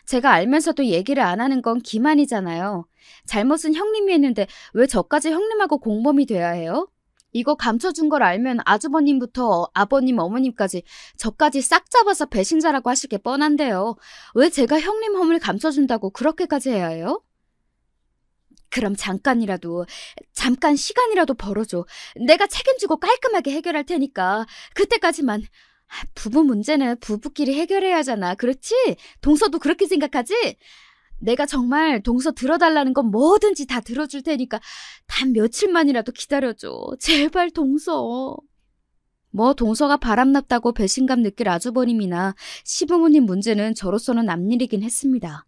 제가 알면서도 얘기를 안 하는 건 기만이잖아요. 잘못은 형님이 했는데 왜 저까지 형님하고 공범이 돼야 해요? 이거 감춰준 걸 알면 아주버님부터 아버님, 어머님까지 저까지 싹 잡아서 배신자라고 하실 게 뻔한데요. 왜 제가 형님 험을 감춰준다고 그렇게까지 해야 해요? 그럼 잠깐 시간이라도 벌어줘. 내가 책임지고 깔끔하게 해결할 테니까 그때까지만. 부부 문제는 부부끼리 해결해야 하잖아. 그렇지? 동서도 그렇게 생각하지? 내가 정말 동서 들어달라는 건 뭐든지 다 들어줄 테니까 단 며칠만이라도 기다려줘. 제발 동서. 뭐 동서가 바람났다고 배신감 느낄 아주버님이나 시부모님 문제는 저로서는 남일이긴 했습니다.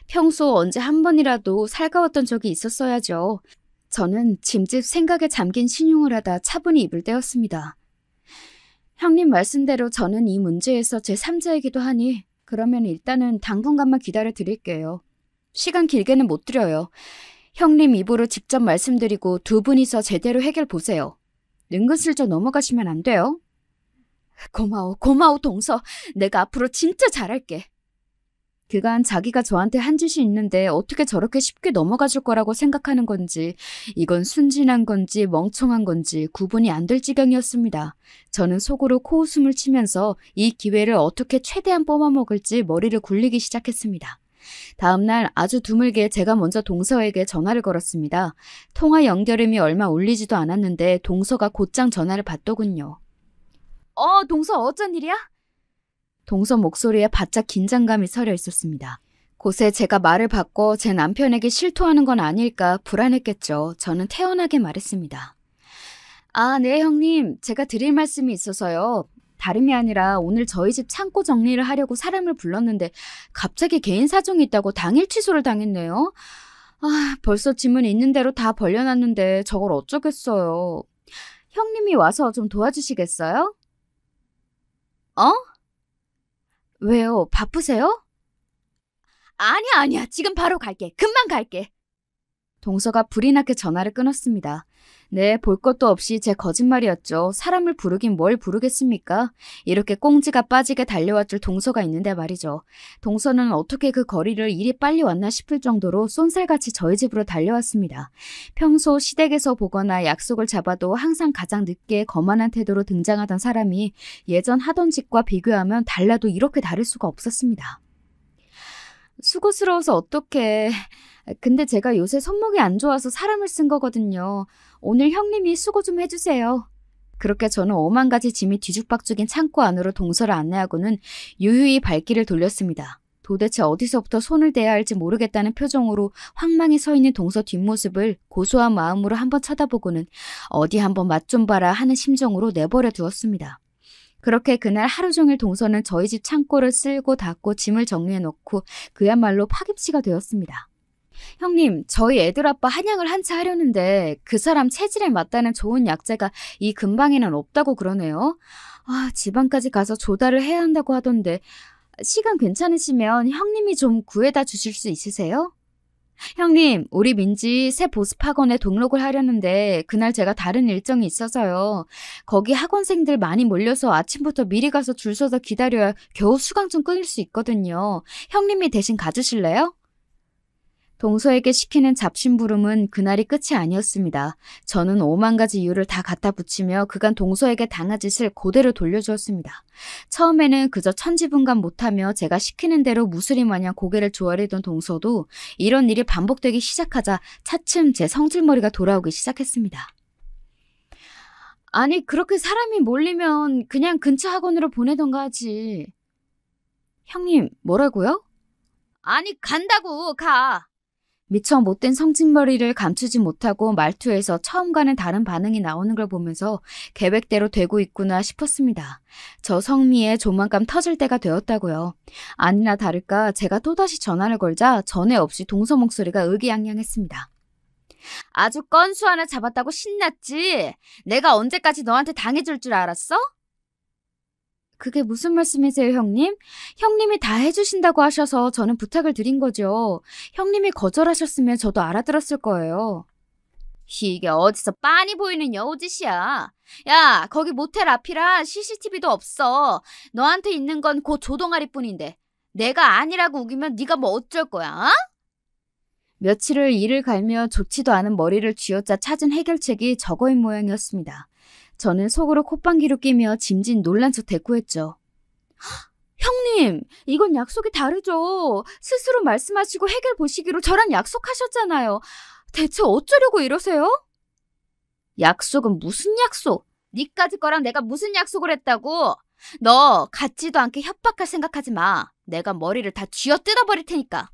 평소 언제 한 번이라도 살가웠던 적이 있었어야죠. 저는 짐짓 생각에 잠긴 신용을 하다 차분히 입을 떼었습니다. 형님 말씀대로 저는 이 문제에서 제3자이기도 하니 그러면 일단은 당분간만 기다려 드릴게요. 시간 길게는 못 드려요. 형님 입으로 직접 말씀드리고 두 분이서 제대로 해결 보세요. 은근슬쩍 넘어가시면 안 돼요. 고마워 동서. 내가 앞으로 진짜 잘할게. 그간 자기가 저한테 한 짓이 있는데 어떻게 저렇게 쉽게 넘어가 줄 거라고 생각하는 건지 이건 순진한 건지 멍청한 건지 구분이 안 될 지경이었습니다. 저는 속으로 코웃음을 치면서 이 기회를 어떻게 최대한 뽑아먹을지 머리를 굴리기 시작했습니다. 다음 날 아주 드물게 제가 먼저 동서에게 전화를 걸었습니다. 통화 연결음이 얼마 울리지도 않았는데 동서가 곧장 전화를 받더군요. 동서 어쩐 일이야? 동서 목소리에 바짝 긴장감이 서려 있었습니다. 곳에 제가 말을 바꿔 제 남편에게 실토하는 건 아닐까 불안했겠죠. 저는 태연하게 말했습니다. 아, 네, 형님. 제가 드릴 말씀이 있어서요. 다름이 아니라 오늘 저희 집 창고 정리를 하려고 사람을 불렀는데 갑자기 개인 사정이 있다고 당일 취소를 당했네요. 아, 벌써 짐은 있는 대로 다 벌려놨는데 저걸 어쩌겠어요. 형님이 와서 좀 도와주시겠어요? 어? 왜요? 바쁘세요? 아니야, 아니야. 지금 바로 갈게. 금방 갈게. 동서가 불이 나게 전화를 끊었습니다. 네, 볼 것도 없이 제 거짓말이었죠. 사람을 부르긴 뭘 부르겠습니까? 이렇게 꽁지가 빠지게 달려왔줄 동서가 있는데 말이죠. 동서는 어떻게 그 거리를 이리 빨리 왔나 싶을 정도로 쏜살같이 저희 집으로 달려왔습니다. 평소 시댁에서 보거나 약속을 잡아도 항상 가장 늦게 거만한 태도로 등장하던 사람이 예전 하던 짓과 비교하면 달라도 이렇게 다를 수가 없었습니다. 수고스러워서 어떡해. 근데 제가 요새 손목이 안 좋아서 사람을 쓴 거거든요. 오늘 형님이 수고 좀 해주세요. 그렇게 저는 오만 가지 짐이 뒤죽박죽인 창고 안으로 동서를 안내하고는 유유히 발길을 돌렸습니다. 도대체 어디서부터 손을 대야 할지 모르겠다는 표정으로 황망히 서 있는 동서 뒷모습을 고소한 마음으로 한번 쳐다보고는 어디 한번 맛 좀 봐라 하는 심정으로 내버려 두었습니다. 그렇게 그날 하루 종일 동서는 저희 집 창고를 쓸고 닫고 짐을 정리해놓고 그야말로 파김치가 되었습니다. 형님, 저희 애들 아빠 한약을 한차 하려는데 그 사람 체질에 맞다는 좋은 약재가 이 근방에는 없다고 그러네요. 아, 지방까지 가서 조달을 해야 한다고 하던데 시간 괜찮으시면 형님이 좀 구해다 주실 수 있으세요? 형님, 우리 민지 새 보습학원에 등록을 하려는데 그날 제가 다른 일정이 있어서요. 거기 학원생들 많이 몰려서 아침부터 미리 가서 줄 서서 기다려야 겨우 수강 좀 끊을 수 있거든요. 형님이 대신 가주실래요? 동서에게 시키는 잡심부름은 그날이 끝이 아니었습니다. 저는 오만 가지 이유를 다 갖다 붙이며 그간 동서에게 당한 짓을 그대로 돌려주었습니다. 처음에는 그저 천지분간 못하며 제가 시키는 대로 무수리 마냥 고개를 조아리던 동서도 이런 일이 반복되기 시작하자 차츰 제 성질머리가 돌아오기 시작했습니다. 아니, 그렇게 사람이 몰리면 그냥 근처 학원으로 보내던가 하지. 형님, 뭐라고요? 아니, 간다고, 가. 미처 못된 성질머리를 감추지 못하고 말투에서 처음과는 다른 반응이 나오는 걸 보면서 계획대로 되고 있구나 싶었습니다. 저 성미에 조만간 터질 때가 되었다고요. 아니나 다를까 제가 또다시 전화를 걸자 전에 없이 동서 목소리가 의기양양했습니다. 아주 건수 하나 잡았다고 신났지? 내가 언제까지 너한테 당해줄 줄 알았어? 그게 무슨 말씀이세요, 형님? 형님이 다 해주신다고 하셔서 저는 부탁을 드린 거죠. 형님이 거절하셨으면 저도 알아들었을 거예요. 이게 어디서 빤히 보이는 여우짓이야. 야, 거기 모텔 앞이라 CCTV도 없어. 너한테 있는 건 그 조동아리뿐인데 내가 아니라고 우기면 네가 뭐 어쩔 거야? 어? 며칠을 이를 갈며 좋지도 않은 머리를 쥐어짜 찾은 해결책이 저거인 모양이었습니다. 저는 속으로 콧방귀로 끼며 짐진 놀란 척 대꾸했죠. 형님, 이건 약속이 다르죠. 스스로 말씀하시고 해결 보시기로 저랑 약속하셨잖아요. 대체 어쩌려고 이러세요? 약속은 무슨 약속? 니까지 거랑 내가 무슨 약속을 했다고? 너 같지도 않게 협박할 생각하지 마. 내가 머리를 다 쥐어 뜯어버릴 테니까.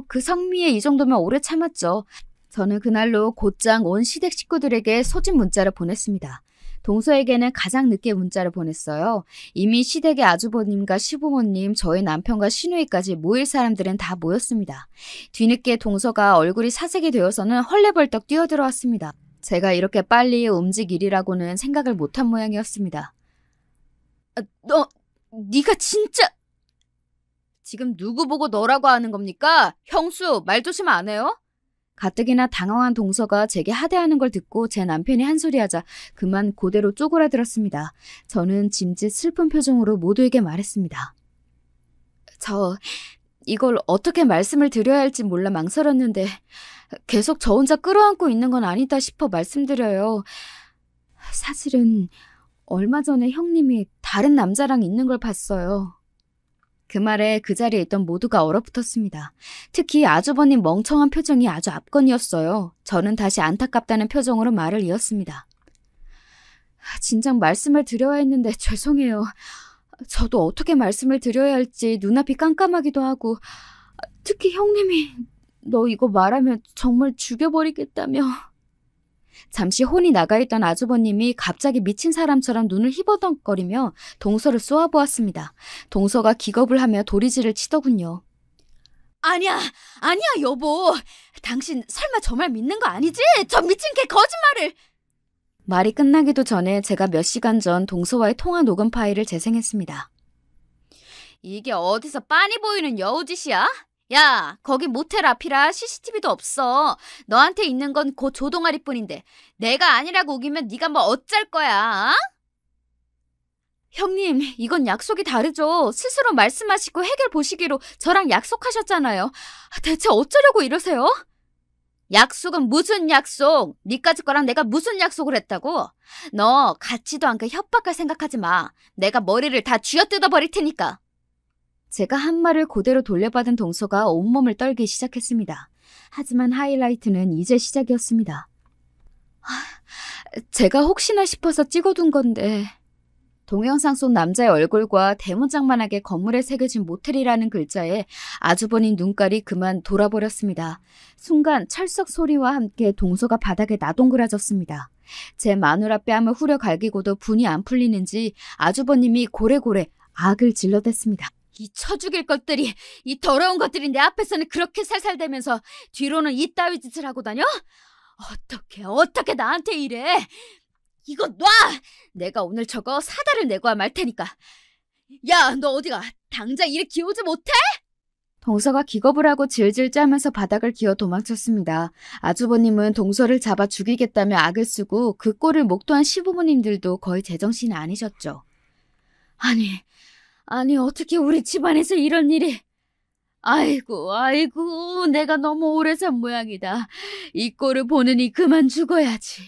그 성미에 이 정도면 오래 참았죠. 저는 그날로 곧장 온 시댁 식구들에게 소집 문자를 보냈습니다. 동서에게는 가장 늦게 문자를 보냈어요. 이미 시댁의 아주버님과 시부모님, 저희 남편과 시누이까지 모일 사람들은 다 모였습니다. 뒤늦게 동서가 얼굴이 사색이 되어서는 헐레벌떡 뛰어들어왔습니다. 제가 이렇게 빨리 움직이리라고는 생각을 못한 모양이었습니다. 네가 진짜... 지금 누구 보고 너라고 하는 겁니까? 형수, 말 조심 안 해요? 가뜩이나 당황한 동서가 제게 하대하는 걸 듣고 제 남편이 한 소리 하자 그만 그대로 쪼그라들었습니다. 저는 짐짓 슬픈 표정으로 모두에게 말했습니다. 저 이걸 어떻게 말씀을 드려야 할지 몰라 망설였는데 계속 저 혼자 끌어안고 있는 건 아니다 싶어 말씀드려요. 사실은 얼마 전에 형님이 다른 남자랑 있는 걸 봤어요. 그 말에 그 자리에 있던 모두가 얼어붙었습니다. 특히 아주버님 멍청한 표정이 아주 압권이었어요. 저는 다시 안타깝다는 표정으로 말을 이었습니다. 진작 말씀을 드려야 했는데 죄송해요. 저도 어떻게 말씀을 드려야 할지 눈앞이 깜깜하기도 하고 특히 형님이 너 이거 말하면 정말 죽여버리겠다며. 잠시 혼이 나가 있던 아주버님이 갑자기 미친 사람처럼 눈을 희버덕거리며 동서를 쏘아보았습니다. 동서가 기겁을 하며 도리지를 치더군요. 아니야, 아니야, 여보. 당신 설마 저 말 믿는 거 아니지? 저 미친 개 거짓말을! 말이 끝나기도 전에 제가 몇 시간 전 동서와의 통화 녹음 파일을 재생했습니다. 이게 어디서 빤히 보이는 여우짓이야? 야, 거기 모텔 앞이라 CCTV도 없어. 너한테 있는 건 그 조동아리뿐인데 내가 아니라고 우기면 네가 뭐 어쩔 거야? 형님, 이건 약속이 다르죠. 스스로 말씀하시고 해결 보시기로 저랑 약속하셨잖아요. 대체 어쩌려고 이러세요? 약속은 무슨 약속? 니까지 거랑 내가 무슨 약속을 했다고? 너 같지도 않게 협박할 생각하지 마. 내가 머리를 다 쥐어뜯어 버릴 테니까. 제가 한 말을 그대로 돌려받은 동서가 온몸을 떨기 시작했습니다. 하지만 하이라이트는 이제 시작이었습니다. 제가 혹시나 싶어서 찍어둔 건데... 동영상 속 남자의 얼굴과 대문짝만하게 건물에 새겨진 모텔이라는 글자에 아주버님 눈깔이 그만 돌아버렸습니다. 순간 철썩 소리와 함께 동서가 바닥에 나동그라졌습니다. 제 마누라 뺨을 후려 갈기고도 분이 안 풀리는지 아주버님이 고래고래 악을 질러댔습니다. 이 쳐죽일 것들이, 이 더러운 것들이 내 앞에서는 그렇게 살살대면서 뒤로는 이따위 짓을 하고 다녀? 어떻게 나한테 이래? 이거 놔! 내가 오늘 저거 사다를 내고 말 테니까. 야, 너 어디가? 당장 이리 기어오지 못해? 동서가 기겁을 하고 질질 짜면서 바닥을 기어 도망쳤습니다. 아주버님은 동서를 잡아 죽이겠다며 악을 쓰고 그 꼴을 목도한 시부모님들도 거의 제정신이 아니셨죠. 아니 어떻게 우리 집안에서 이런 일이... 아이고 내가 너무 오래 산 모양이다. 이 꼴을 보느니 그만 죽어야지.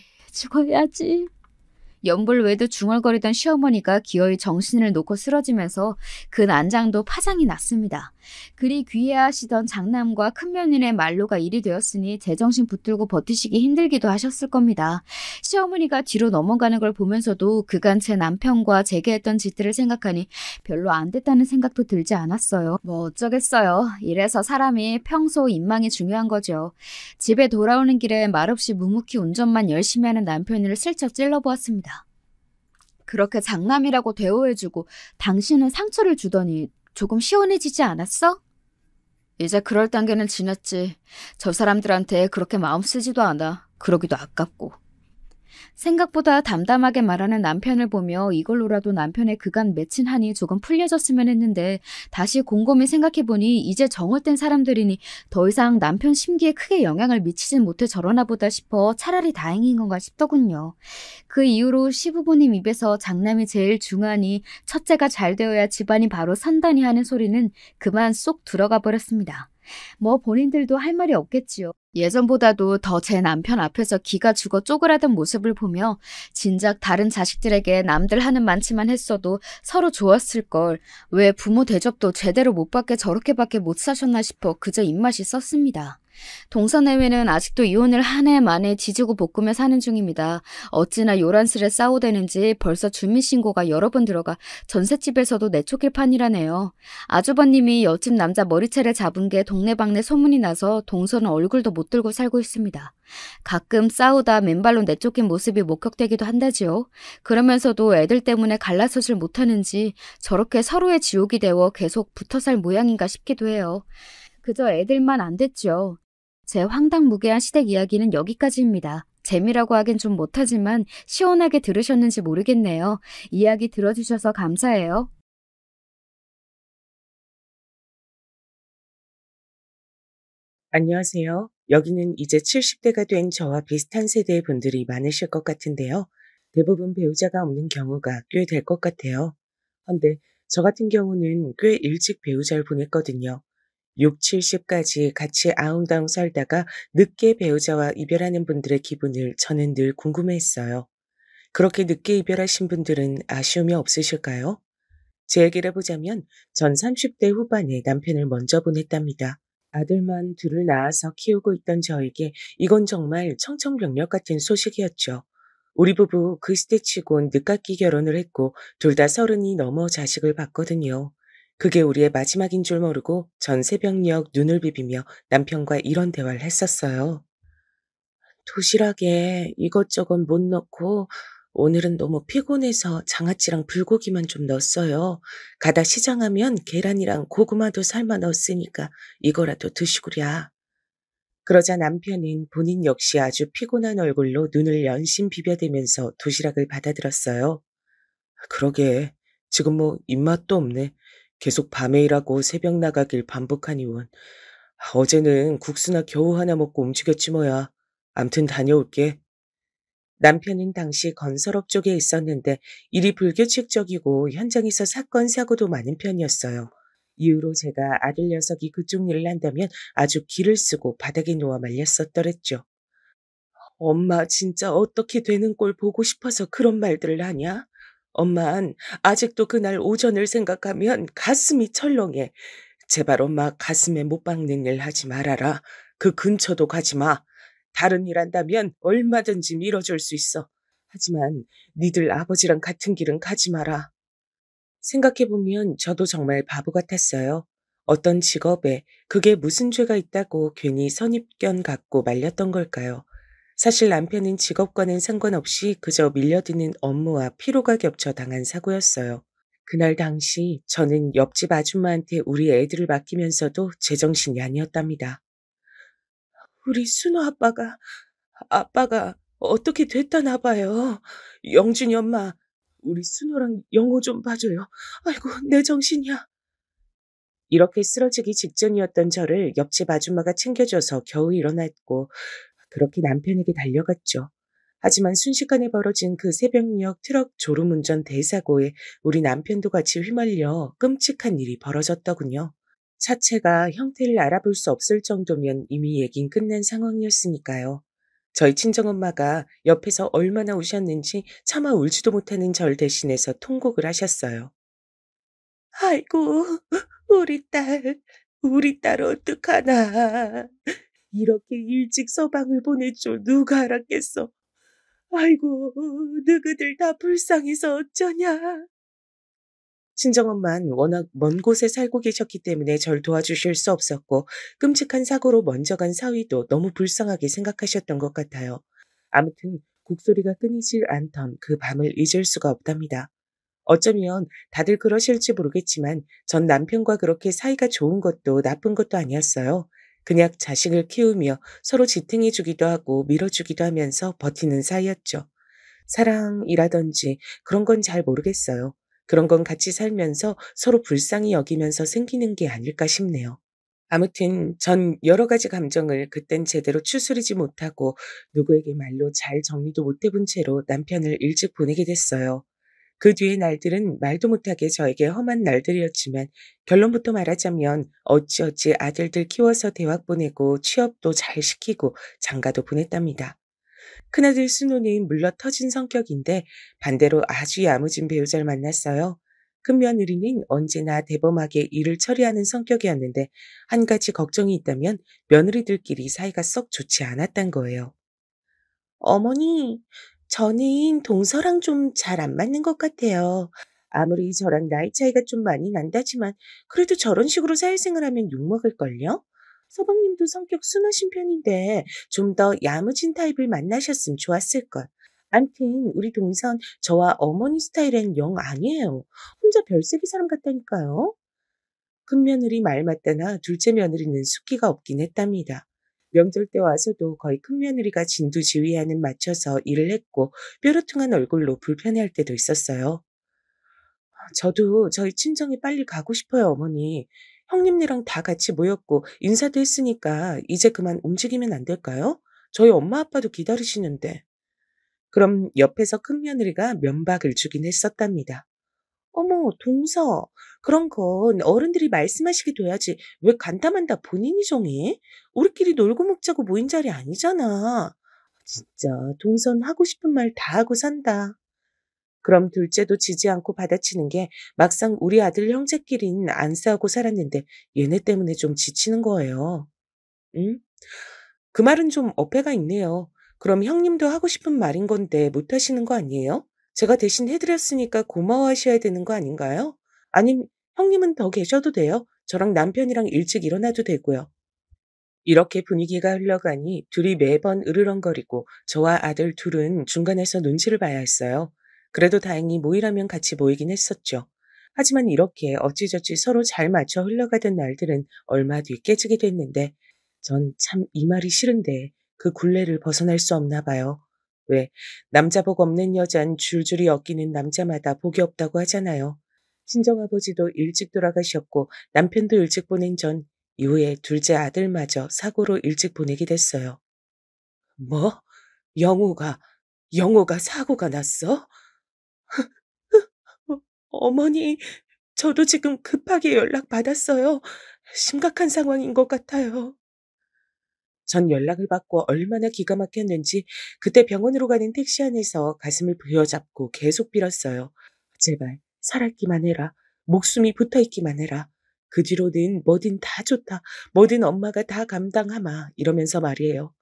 연불 외도 중얼거리던 시어머니가 기어이 정신을 놓고 쓰러지면서 그 난장도 파장이 났습니다. 그리 귀해하시던 장남과 큰며느리의 말로가 일이 되었으니 제정신 붙들고 버티시기 힘들기도 하셨을 겁니다. 시어머니가 뒤로 넘어가는 걸 보면서도 그간 제 남편과 제게 했던 짓들을 생각하니 별로 안 됐다는 생각도 들지 않았어요. 뭐 어쩌겠어요. 이래서 사람이 평소 인망이 중요한 거죠. 집에 돌아오는 길에 말없이 묵묵히 운전만 열심히 하는 남편을 슬쩍 찔러보았습니다. 그렇게 장남이라고 대우해주고 당신은 상처를 주더니 조금 시원해지지 않았어? 이제 그럴 단계는 지났지. 저 사람들한테 그렇게 마음 쓰지도 않아. 그러기도 아깝고. 생각보다 담담하게 말하는 남편을 보며 이걸로라도 남편의 그간 맺힌 한이 조금 풀려졌으면 했는데 다시 곰곰이 생각해보니 이제 정을된 사람들이니 더 이상 남편 심기에 크게 영향을 미치진 못해 저러나 보다 싶어 차라리 다행인 건가 싶더군요. 그 이후로 시부모님 입에서 장남이 제일 중하니 첫째가 잘 되어야 집안이 바로 산다니 하는 소리는 그만 쏙 들어가 버렸습니다. 뭐 본인들도 할 말이 없겠지요. 예전보다도 더 제 남편 앞에서 기가 죽어 쪼그라든 모습을 보며 진작 다른 자식들에게 남들 하는 많지만 했어도 서로 좋았을걸. 왜 부모 대접도 제대로 못 받게 저렇게밖에 못 사셨나 싶어 그저 입맛이 썼습니다. 동서내외는 아직도 이혼을 한 해 만에 지지고 볶으며 사는 중입니다. 어찌나 요란스레 싸우대는지 벌써 주민신고가 여러 번 들어가 전셋집에서도 내쫓길 판이라네요. 아주버님이 옆집 남자 머리채를 잡은 게 동네방네 소문이 나서 동서는 얼굴도 못 들고 살고 있습니다. 가끔 싸우다 맨발로 내쫓긴 모습이 목격되기도 한다지요. 그러면서도 애들 때문에 갈라서질 못하는지 저렇게 서로의 지옥이 되어 계속 붙어살 모양인가 싶기도 해요. 그저 애들만 안 됐죠. 제 황당무계한 시댁 이야기는 여기까지입니다. 재미라고 하긴 좀 못하지만 시원하게 들으셨는지 모르겠네요. 이야기 들어주셔서 감사해요. 안녕하세요. 여기는 이제 70대가 된 저와 비슷한 세대의 분들이 많으실 것 같은데요. 대부분 배우자가 없는 경우가 꽤 될 것 같아요. 헌데 저 같은 경우는 꽤 일찍 배우자를 보냈거든요. 6, 70까지 같이 아웅다웅 살다가 늦게 배우자와 이별하는 분들의 기분을 저는 늘 궁금해했어요. 그렇게 늦게 이별하신 분들은 아쉬움이 없으실까요? 제 얘기를 해보자면 전 30대 후반에 남편을 먼저 보냈답니다. 아들만 둘을 낳아서 키우고 있던 저에게 이건 정말 청천벽력 같은 소식이었죠. 우리 부부 그 시대치곤 늦깎이 결혼을 했고 둘 다 30이 넘어 자식을 봤거든요. 그게 우리의 마지막인 줄 모르고 전 새벽녘 눈을 비비며 남편과 이런 대화를 했었어요. 도시락에 이것저것 못 넣고 오늘은 너무 피곤해서 장아찌랑 불고기만 좀 넣었어요. 가다 시장하면 계란이랑 고구마도 삶아 넣었으니까 이거라도 드시구랴. 그러자 남편은 본인 역시 아주 피곤한 얼굴로 눈을 연신 비벼대면서 도시락을 받아들었어요. 그러게. 지금 뭐 입맛도 없네. 계속 밤에 일하고 새벽 나가길 반복하니 원. 어제는 국수나 겨우 하나 먹고 움직였지 뭐야. 암튼 다녀올게. 남편은 당시 건설업 쪽에 있었는데 일이 불규칙적이고 현장에서 사건, 사고도 많은 편이었어요. 이후로 제가 아들 녀석이 그쪽 일을 한다면 아주 기를 쓰고 바닥에 누워 말렸었더랬죠. 엄마 진짜 어떻게 되는 꼴 보고 싶어서 그런 말들을 하냐? 엄만 아직도 그날 오전을 생각하면 가슴이 철렁해. 제발 엄마 가슴에 못 박는 일 하지 말아라. 그 근처도 가지 마. 다른 일 한다면 얼마든지 밀어줄 수 있어. 하지만 니들 아버지랑 같은 길은 가지 마라. 생각해보면 저도 정말 바보 같았어요. 어떤 직업에 그게 무슨 죄가 있다고 괜히 선입견 갖고 말렸던 걸까요? 사실 남편은 직업과는 상관없이 그저 밀려드는 업무와 피로가 겹쳐 당한 사고였어요. 그날 당시 저는 옆집 아줌마한테 우리 애들을 맡기면서도 제정신이 아니었답니다. 우리 순호 아빠가 어떻게 됐다나 봐요. 영준이 엄마, 우리 순호랑 영호 좀 봐줘요. 아이고, 내 정신이야. 이렇게 쓰러지기 직전이었던 저를 옆집 아줌마가 챙겨줘서 겨우 일어났고, 그렇게 남편에게 달려갔죠. 하지만 순식간에 벌어진 그 새벽녘 트럭 졸음운전 대사고에 우리 남편도 같이 휘말려 끔찍한 일이 벌어졌더군요. 차체가 형태를 알아볼 수 없을 정도면 이미 얘긴 끝난 상황이었으니까요. 저희 친정엄마가 옆에서 얼마나 우셨는지 차마 울지도 못하는 절 대신해서 통곡을 하셨어요. 아이고, 우리 딸 어떡하나. 이렇게 일찍 서방을 보낼 줄 누가 알았겠어. 아이고, 너희들 다 불쌍해서 어쩌냐. 친정엄만 워낙 먼 곳에 살고 계셨기 때문에 절 도와주실 수 없었고 끔찍한 사고로 먼저 간 사위도 너무 불쌍하게 생각하셨던 것 같아요. 아무튼 곡소리가 끊이질 않던 그 밤을 잊을 수가 없답니다. 어쩌면 다들 그러실지 모르겠지만 전 남편과 그렇게 사이가 좋은 것도 나쁜 것도 아니었어요. 그냥 자식을 키우며 서로 지탱해 주기도 하고 밀어주기도 하면서 버티는 사이였죠. 사랑이라든지 그런 건 잘 모르겠어요. 그런 건 같이 살면서 서로 불쌍히 여기면서 생기는 게 아닐까 싶네요. 아무튼 전 여러 가지 감정을 그땐 제대로 추스리지 못하고 누구에게 말로 잘 정리도 못 해본 채로 남편을 일찍 보내게 됐어요. 그 뒤의 날들은 말도 못하게 저에게 험한 날들이었지만 결론부터 말하자면 어찌어찌 아들들 키워서 대학 보내고 취업도 잘 시키고 장가도 보냈답니다. 큰아들 순호는 물러 터진 성격인데 반대로 아주 야무진 배우자를 만났어요. 큰며느리는 언제나 대범하게 일을 처리하는 성격이었는데 한 가지 걱정이 있다면 며느리들끼리 사이가 썩 좋지 않았단 거예요. 어머니, 저는 동서랑 좀 잘 안 맞는 것 같아요. 아무리 저랑 나이 차이가 좀 많이 난다지만 그래도 저런 식으로 사회생활 하면 욕먹을걸요? 서방님도 성격 순하신 편인데 좀 더 야무진 타입을 만나셨으면 좋았을걸. 암튼 우리 동선 저와 어머니 스타일엔 영 아니에요. 혼자 별세기 사람 같다니까요. 큰며느리 말 맞다나 둘째 며느리는 숫기가 없긴 했답니다. 명절 때 와서도 거의 큰며느리가 진두지휘하는 맞춰서 일을 했고 뾰루퉁한 얼굴로 불편해할 때도 있었어요. 저도 저희 친정에 빨리 가고 싶어요, 어머니. 형님네랑 다 같이 모였고 인사도 했으니까 이제 그만 움직이면 안 될까요? 저희 엄마 아빠도 기다리시는데. 그럼 옆에서 큰며느리가 면박을 주긴 했었답니다. 어머, 동서. 그런 건 어른들이 말씀하시게 둬야지. 왜 간다만다 본인이 정해? 우리끼리 놀고 먹자고 모인 자리 아니잖아. 진짜 동선 하고 싶은 말 다 하고 산다. 그럼 둘째도 지지 않고 받아치는 게 막상 우리 아들 형제끼리는 안 싸우고 살았는데 얘네 때문에 좀 지치는 거예요. 응? 그 말은 좀 어폐가 있네요. 그럼 형님도 하고 싶은 말인 건데 못 하시는 거 아니에요? 제가 대신 해드렸으니까 고마워하셔야 되는 거 아닌가요? 아님 형님은 더 계셔도 돼요. 저랑 남편이랑 일찍 일어나도 되고요. 이렇게 분위기가 흘러가니 둘이 매번 으르렁거리고 저와 아들 둘은 중간에서 눈치를 봐야 했어요. 그래도 다행히 모이라면 같이 모이긴 했었죠. 하지만 이렇게 어찌저찌 서로 잘 맞춰 흘러가던 날들은 얼마 뒤 깨지게 됐는데 전 참 이 말이 싫은데 그 굴레를 벗어날 수 없나 봐요. 왜 남자 복 없는 여잔 줄줄이 엮이는 남자마다 복이 없다고 하잖아요. 친정아버지도 일찍 돌아가셨고 남편도 일찍 보낸 전 이후에 둘째 아들마저 사고로 일찍 보내게 됐어요. 뭐? 영호가, 영호가 사고가 났어? 어, 어머니, 저도 지금 급하게 연락받았어요. 심각한 상황인 것 같아요. 전 연락을 받고 얼마나 기가 막혔는지 그때 병원으로 가는 택시 안에서 가슴을 부여잡고 계속 빌었어요. 제발 살아있기만 해라. 목숨이 붙어있기만 해라. 그 뒤로는 뭐든 다 좋다. 뭐든 엄마가 다 감당하마. 이러면서 말이에요.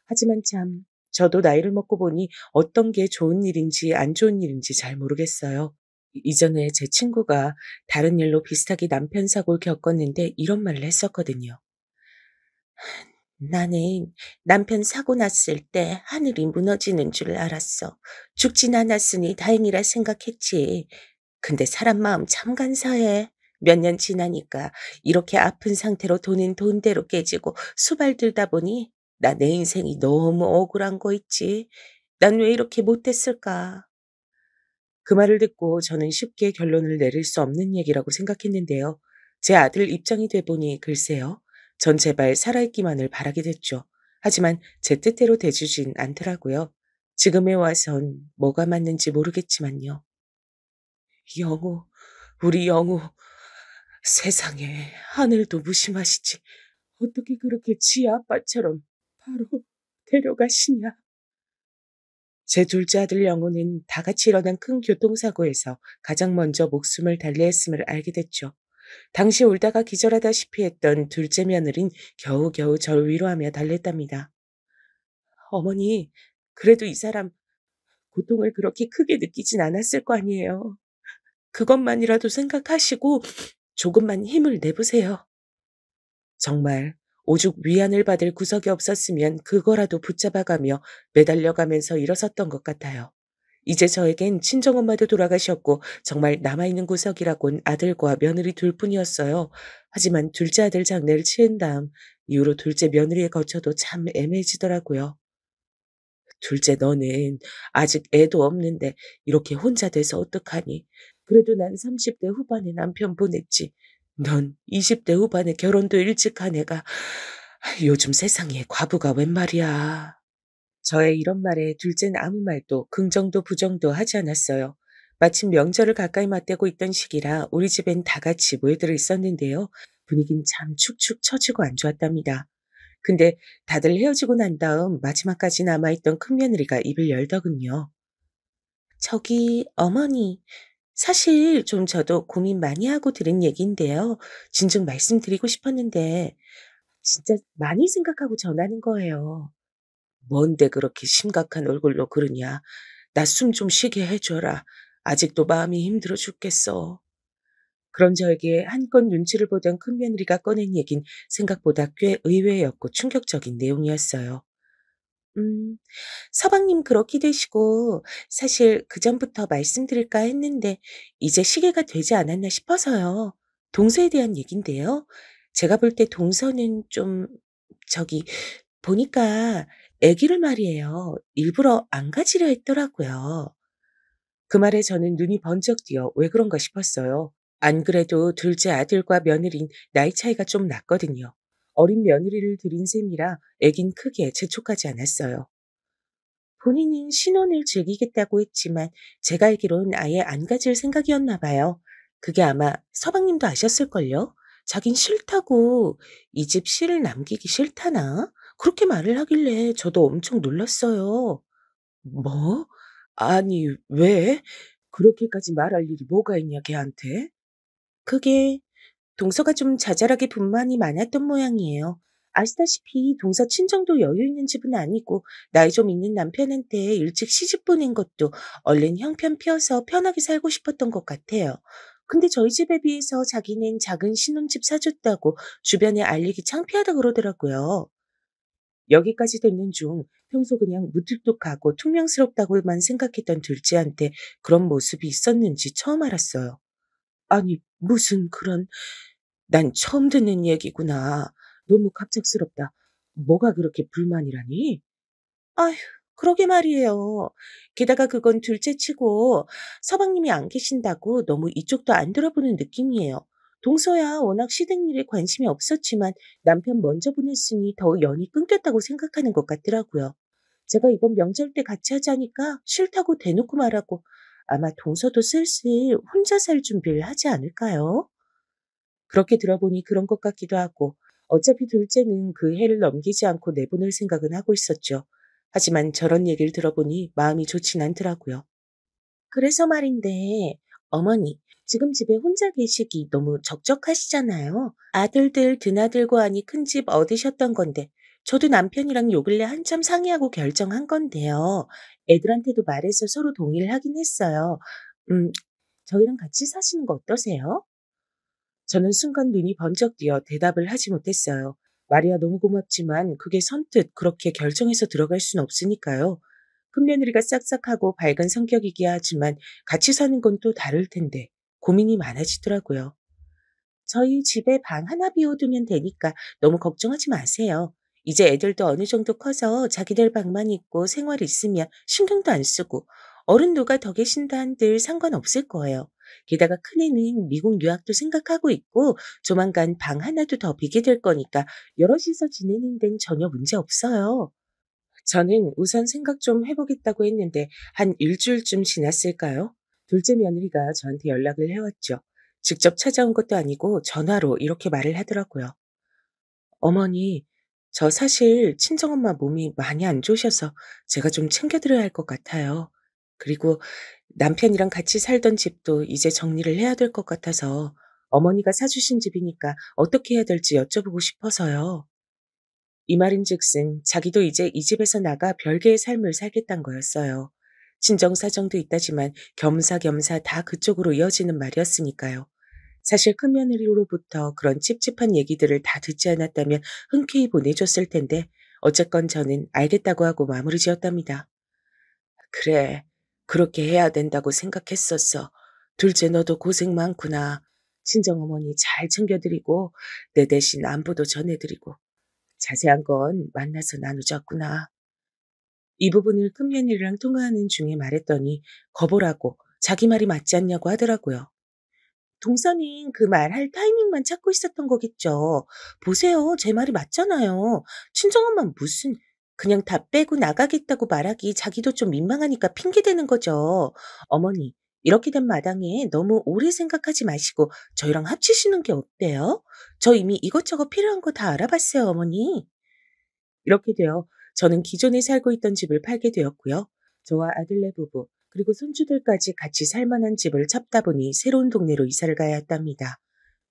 하지만 참 저도 나이를 먹고 보니 어떤 게 좋은 일인지 안 좋은 일인지 잘 모르겠어요. 이전에 제 친구가 다른 일로 비슷하게 남편 사고를 겪었는데 이런 말을 했었거든요. 나는 남편 사고 났을 때 하늘이 무너지는 줄 알았어. 죽진 않았으니 다행이라 생각했지. 근데 사람 마음 참 간사해. 몇 년 지나니까 이렇게 아픈 상태로 돈은 돈대로 깨지고 수발들다 보니 나 내 인생이 너무 억울한 거 있지. 난 왜 이렇게 못됐을까? 그 말을 듣고 저는 쉽게 결론을 내릴 수 없는 얘기라고 생각했는데요. 제 아들 입장이 돼 보니 글쎄요. 전 제발 살아있기만을 바라게 됐죠. 하지만 제 뜻대로 돼주진 않더라고요. 지금에 와선 뭐가 맞는지 모르겠지만요. 영우, 우리 영우, 세상에 하늘도 무심하시지. 어떻게 그렇게 지 아빠처럼 바로 데려가시냐. 제 둘째 아들 영호는 다 같이 일어난 큰 교통사고에서 가장 먼저 목숨을 달리했음을 알게 됐죠. 당시 울다가 기절하다시피 했던 둘째 며느린 겨우겨우 저를 위로하며 달랬답니다. 어머니, 그래도 이 사람 고통을 그렇게 크게 느끼진 않았을 거 아니에요. 그것만이라도 생각하시고 조금만 힘을 내보세요. 정말 오죽 위안을 받을 구석이 없었으면 그거라도 붙잡아가며 매달려가면서 일어섰던 것 같아요. 이제 저에겐 친정엄마도 돌아가셨고 정말 남아있는 구석이라곤 아들과 며느리 둘뿐이었어요. 하지만 둘째 아들 장례를 치른 다음 이후로 둘째 며느리에 거쳐도 참 애매해지더라고요. 둘째 너는 아직 애도 없는데 이렇게 혼자 돼서 어떡하니? 그래도 난 30대 후반에 남편 보냈지. 넌 20대 후반에 결혼도 일찍 한 애가 요즘 세상에 과부가 웬 말이야. 저의 이런 말에 둘째는 아무 말도 긍정도 부정도 하지 않았어요. 마침 명절을 가까이 맞대고 있던 시기라 우리 집엔 다 같이 모여들어 있었는데요. 분위긴 참 축축 처지고 안 좋았답니다. 근데 다들 헤어지고 난 다음 마지막까지 남아있던 큰며느리가 입을 열더군요. 저기 어머니, 사실 좀 저도 고민 많이 하고 들은 얘기인데요. 진즉 말씀드리고 싶었는데 진짜 많이 생각하고 전하는 거예요. 뭔데 그렇게 심각한 얼굴로 그러냐. 나 숨 좀 쉬게 해줘라. 아직도 마음이 힘들어 죽겠어. 그런 저에게 한껏 눈치를 보던 큰며느리가 꺼낸 얘긴 생각보다 꽤 의외였고 충격적인 내용이었어요. 음, 서방님 그렇게 되시고 사실 그전부터 말씀드릴까 했는데 이제 시기가 되지 않았나 싶어서요. 동서에 대한 얘긴데요. 제가 볼 때 동서는 좀 저기 보니까 아기를 말이에요. 일부러 안 가지려 했더라고요. 그 말에 저는 눈이 번쩍 띄어 왜 그런가 싶었어요. 안 그래도 둘째 아들과 며느린 나이 차이가 좀 났거든요. 어린 며느리를 들인 셈이라 애긴 크게 재촉하지 않았어요. 본인은 신혼을 즐기겠다고 했지만 제가 알기론 아예 안 가질 생각이었나 봐요. 그게 아마 서방님도 아셨을걸요? 자긴 싫다고 이 집 씨를 남기기 싫다나? 그렇게 말을 하길래 저도 엄청 놀랐어요. 뭐? 아니, 왜? 그렇게까지 말할 일이 뭐가 있냐, 걔한테? 그게 동서가 좀 자잘하게 불만이 많았던 모양이에요. 아시다시피 동서 친정도 여유 있는 집은 아니고 나이 좀 있는 남편한테 일찍 시집 보낸 것도 얼른 형편 피워서 편하게 살고 싶었던 것 같아요. 근데 저희 집에 비해서 자기는 작은 신혼집 사줬다고 주변에 알리기 창피하다 그러더라고요. 여기까지 듣는 중 평소 그냥 무뚝뚝하고 퉁명스럽다고만 생각했던 둘째한테 그런 모습이 있었는지 처음 알았어요. 아니, 무슨 그런, 난 처음 듣는 얘기구나. 너무 갑작스럽다. 뭐가 그렇게 불만이라니? 아휴, 그러게 말이에요. 게다가 그건 둘째치고 서방님이 안 계신다고 너무 이쪽도 안 들어보는 느낌이에요. 동서야 워낙 시댁 일에 관심이 없었지만 남편 먼저 보냈으니 더 연이 끊겼다고 생각하는 것 같더라고요. 제가 이번 명절 때 같이 하자니까 싫다고 대놓고 말하고 아마 동서도 슬슬 혼자 살 준비를 하지 않을까요? 그렇게 들어보니 그런 것 같기도 하고 어차피 둘째는 그 해를 넘기지 않고 내보낼 생각은 하고 있었죠. 하지만 저런 얘기를 들어보니 마음이 좋진 않더라고요. 그래서 말인데, 어머니, 지금 집에 혼자 계시기 너무 적적하시잖아요. 아들들, 드나들고 하니 큰 집 얻으셨던 건데, 저도 남편이랑 요 근래 한참 상의하고 결정한 건데요. 애들한테도 말해서 서로 동의를 하긴 했어요. 음, 저희랑 같이 사시는 거 어떠세요? 저는 순간 눈이 번쩍 뜨여 대답을 하지 못했어요. 말이야 너무 고맙지만 그게 선뜻 그렇게 결정해서 들어갈 순 없으니까요. 큰며느리가 싹싹하고 밝은 성격이기야 하지만 같이 사는 건 또 다를 텐데 고민이 많아지더라고요. 저희 집에 방 하나 비워두면 되니까 너무 걱정하지 마세요. 이제 애들도 어느 정도 커서 자기들 방만 있고 생활 있으면 신경도 안 쓰고 어른 누가 더 계신다 한들 상관없을 거예요. 게다가 큰애는 미국 유학도 생각하고 있고 조만간 방 하나도 더 비게 될 거니까 여럿이서 지내는 데는 전혀 문제 없어요. 저는 우선 생각 좀 해보겠다고 했는데 한 일주일쯤 지났을까요? 둘째 며느리가 저한테 연락을 해왔죠. 직접 찾아온 것도 아니고 전화로 이렇게 말을 하더라고요. 어머니, 저 사실 친정엄마 몸이 많이 안 좋으셔서 제가 좀 챙겨드려야 할 것 같아요. 그리고 남편이랑 같이 살던 집도 이제 정리를 해야 될 것 같아서 어머니가 사주신 집이니까 어떻게 해야 될지 여쭤보고 싶어서요. 이 말인즉슨 자기도 이제 이 집에서 나가 별개의 삶을 살겠단 거였어요. 친정 사정도 있다지만 겸사겸사 다 그쪽으로 이어지는 말이었으니까요. 사실 큰며느리로부터 그런 찝찝한 얘기들을 다 듣지 않았다면 흔쾌히 보내줬을 텐데 어쨌건 저는 알겠다고 하고 마무리 지었답니다. 그래, 그렇게 해야 된다고 생각했었어. 둘째 너도 고생 많구나. 친정어머니 잘 챙겨드리고 내 대신 안부도 전해드리고 자세한 건 만나서 나누자꾸나. 이 부분을 큰며느리랑 통화하는 중에 말했더니 거보라고 자기 말이 맞지 않냐고 하더라고요. 동서는 그 말할 타이밍만 찾고 있었던 거겠죠. 보세요. 제 말이 맞잖아요. 친정엄마는 무슨 그냥 다 빼고 나가겠다고 말하기 자기도 좀 민망하니까 핑계대는 거죠. 어머니, 이렇게 된 마당에 너무 오래 생각하지 마시고 저희랑 합치시는 게 어때요? 저 이미 이것저것 필요한 거 다 알아봤어요, 어머니. 이렇게 되어 저는 기존에 살고 있던 집을 팔게 되었고요. 저와 아들네 부부, 그리고 손주들까지 같이 살 만한 집을 찾다 보니 새로운 동네로 이사를 가야 했답니다.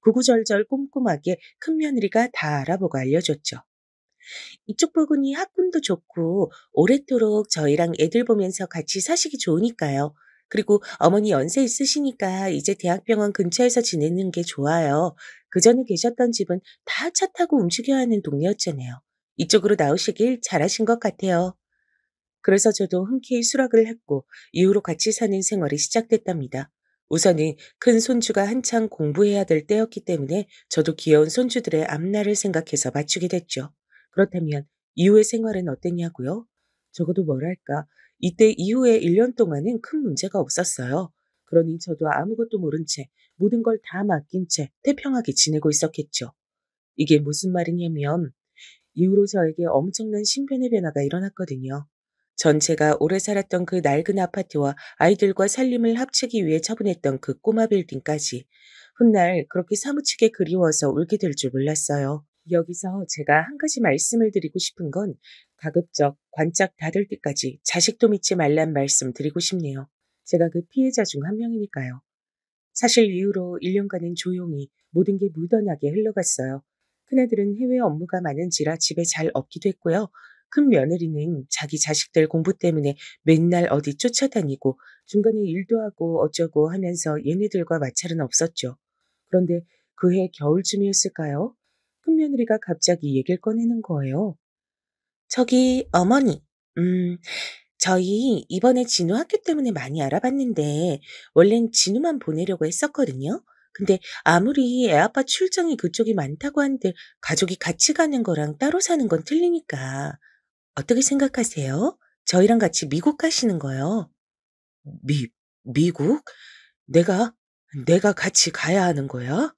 구구절절 꼼꼼하게 큰며느리가 다 알아보고 알려줬죠. 이쪽 부분이 학군도 좋고 오랫도록 저희랑 애들 보면서 같이 사시기 좋으니까요. 그리고 어머니 연세 있으시니까 이제 대학병원 근처에서 지내는 게 좋아요. 그전에 계셨던 집은 다 차 타고 움직여야 하는 동네였잖아요. 이쪽으로 나오시길 잘하신 것 같아요. 그래서 저도 흔쾌히 수락을 했고 이후로 같이 사는 생활이 시작됐답니다. 우선은 큰 손주가 한창 공부해야 될 때였기 때문에 저도 귀여운 손주들의 앞날을 생각해서 맞추게 됐죠. 그렇다면 이후의 생활은 어땠냐고요? 적어도 뭐랄까, 이때 이후에 1년 동안은 큰 문제가 없었어요. 그러니 저도 아무것도 모른 채 모든 걸 다 맡긴 채 태평하게 지내고 있었겠죠. 이게 무슨 말이냐면 이후로 저에게 엄청난 신변의 변화가 일어났거든요. 전체가 오래 살았던 그 낡은 아파트와 아이들과 살림을 합치기 위해 처분했던 그 꼬마 빌딩까지 훗날 그렇게 사무치게 그리워서 울게 될 줄 몰랐어요. 여기서 제가 한 가지 말씀을 드리고 싶은 건 가급적 관짝 닫을 때까지 자식도 믿지 말란 말씀 드리고 싶네요. 제가 그 피해자 중 한 명이니까요. 사실 이후로 1년간은 조용히 모든 게 무던하게 흘러갔어요. 큰아들은 해외 업무가 많은지라 집에 잘 없기도 했고요. 큰 며느리는 자기 자식들 공부 때문에 맨날 어디 쫓아다니고 중간에 일도 하고 어쩌고 하면서 얘네들과 마찰은 없었죠. 그런데 그해 겨울쯤이었을까요? 큰 며느리가 갑자기 얘기를 꺼내는 거예요. 저기 어머니, 음, 저희 이번에 진우 학교 때문에 많이 알아봤는데 원래는 진우만 보내려고 했었거든요. 근데 아무리 애아빠 출장이 그쪽이 많다고 한들 가족이 같이 가는 거랑 따로 사는 건 틀리니까 어떻게 생각하세요? 저희랑 같이 미국 가시는 거요. 미, 미국? 내가, 내가 같이 가야 하는 거야?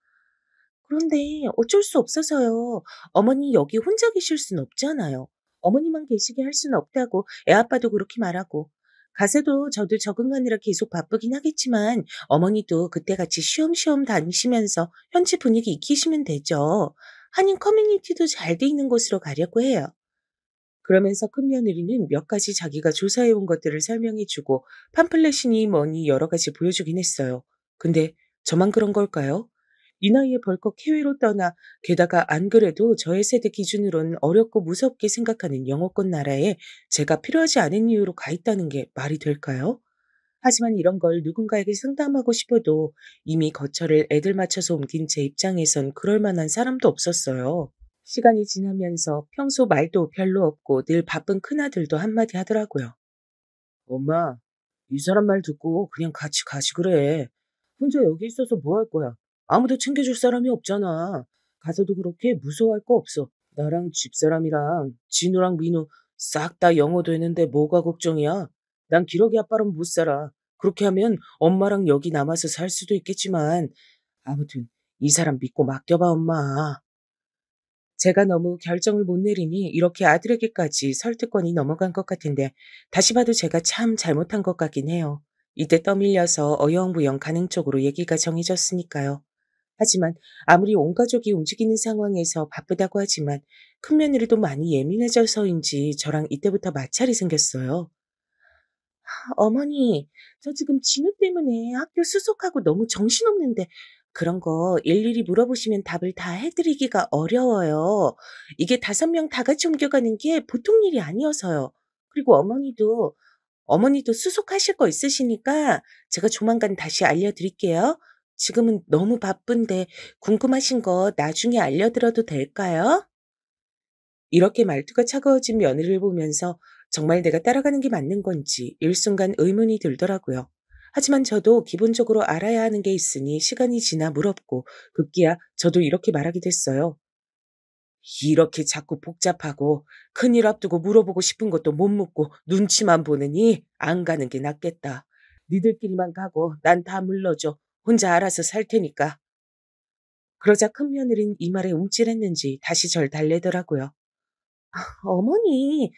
그런데 어쩔 수 없어서요. 어머니 여기 혼자 계실 순 없잖아요. 어머니만 계시게 할 수는 없다고 애아빠도 그렇게 말하고. 가서도 저도 적응하느라 계속 바쁘긴 하겠지만 어머니도 그때같이 쉬엄쉬엄 다니시면서 현지 분위기 익히시면 되죠. 한인 커뮤니티도 잘 돼 있는 곳으로 가려고 해요. 그러면서 큰며느리는 몇 가지 자기가 조사해 온 것들을 설명해 주고 팜플렛이니 뭐니 여러 가지 보여주긴 했어요. 근데 저만 그런 걸까요? 이 나이에 벌컥 해외로 떠나 게다가 안 그래도 저의 세대 기준으로는 어렵고 무섭게 생각하는 영어권 나라에 제가 필요하지 않은 이유로 가 있다는 게 말이 될까요? 하지만 이런 걸 누군가에게 상담하고 싶어도 이미 거처를 애들 맞춰서 옮긴 제 입장에선 그럴 만한 사람도 없었어요. 시간이 지나면서 평소 말도 별로 없고 늘 바쁜 큰아들도 한마디 하더라고요. 엄마, 이 사람 말 듣고 그냥 같이 가시 그래. 혼자 여기 있어서 뭐 할 거야? 아무도 챙겨줄 사람이 없잖아. 가서도 그렇게 무서워할 거 없어. 나랑 집사람이랑 진우랑 민우 싹 다 영어 되는데 뭐가 걱정이야? 난 기러기 아빠랑 못 살아. 그렇게 하면 엄마랑 여기 남아서 살 수도 있겠지만 아무튼 이 사람 믿고 맡겨봐 엄마. 제가 너무 결정을 못 내리니 이렇게 아들에게까지 설득권이 넘어간 것 같은데 다시 봐도 제가 참 잘못한 것 같긴 해요. 이때 떠밀려서 어영부영 가는 쪽으로 얘기가 정해졌으니까요. 하지만 아무리 온 가족이 움직이는 상황에서 바쁘다고 하지만 큰며느리도 많이 예민해져서인지 저랑 이때부터 마찰이 생겼어요. 어머니, 저 지금 진우 때문에 학교 수속하고 너무 정신없는데 그런 거 일일이 물어보시면 답을 다 해드리기가 어려워요. 이게 5명 다 같이 옮겨가는 게 보통 일이 아니어서요. 그리고 어머니도 수속하실 거 있으시니까 제가 조만간 다시 알려드릴게요. 지금은 너무 바쁜데 궁금하신 거 나중에 알려드려도 될까요? 이렇게 말투가 차가워진 며느리를 보면서 정말 내가 따라가는 게 맞는 건지 일순간 의문이 들더라고요. 하지만 저도 기본적으로 알아야 하는 게 있으니 시간이 지나 물었고 급기야 저도 이렇게 말하게 됐어요. 이렇게 자꾸 복잡하고 큰일 앞두고 물어보고 싶은 것도 못 묻고 눈치만 보느니 안 가는 게 낫겠다. 니들끼리만 가고 난 다 물러줘. 혼자 알아서 살 테니까. 그러자 큰 며느린 이 말에 움찔했는지 다시 절 달래더라고요. 어머니,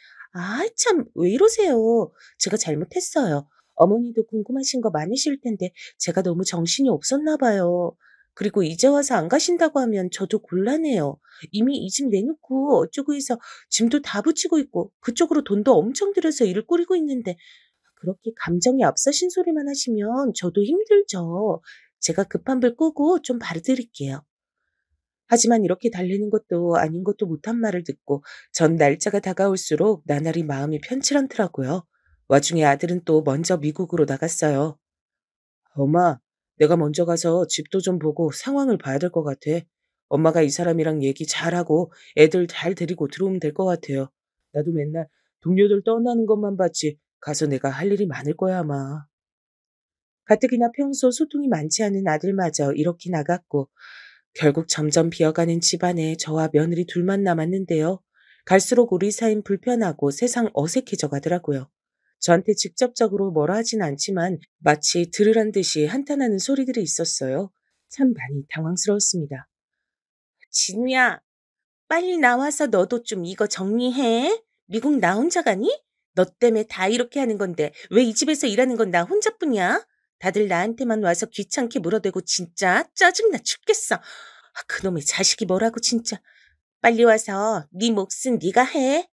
참, 왜 이러세요? 제가 잘못했어요. 어머니도 궁금하신 거 많으실 텐데 제가 너무 정신이 없었나 봐요. 그리고 이제 와서 안 가신다고 하면 저도 곤란해요. 이미 이 집 내놓고 어쩌고 해서 짐도 다 붙이고 있고 그쪽으로 돈도 엄청 들여서 일을 꾸리고 있는데 그렇게 감정이 앞서신 소리만 하시면 저도 힘들죠. 제가 급한 불 끄고 좀 봐드릴게요. 하지만 이렇게 달래는 것도 아닌 것도 못한 말을 듣고 전 날짜가 다가올수록 나날이 마음이 편치 않더라고요. 와중에 아들은 또 먼저 미국으로 나갔어요. 엄마, 내가 먼저 가서 집도 좀 보고 상황을 봐야 될 것 같아. 엄마가 이 사람이랑 얘기 잘하고 애들 잘 데리고 들어오면 될 것 같아요. 나도 맨날 동료들 떠나는 것만 봤지 가서 내가 할 일이 많을 거야 아마. 가뜩이나 평소 소통이 많지 않은 아들마저 이렇게 나갔고 결국 점점 비어가는 집안에 저와 며느리 둘만 남았는데요. 갈수록 우리 사이는 불편하고 세상 어색해져 가더라고요. 저한테 직접적으로 뭐라 하진 않지만 마치 들으란 듯이 한탄하는 소리들이 있었어요. 참 많이 당황스러웠습니다. 진우야, 빨리 나와서 너도 좀 이거 정리해. 미국 나 혼자 가니? 너 때문에 다 이렇게 하는 건데 왜 이 집에서 일하는 건 나 혼자뿐이야? 다들 나한테만 와서 귀찮게 물어대고 진짜 짜증나 죽겠어. 그놈의 자식이 뭐라고 진짜. 빨리 와서 네 몫은 네가 해.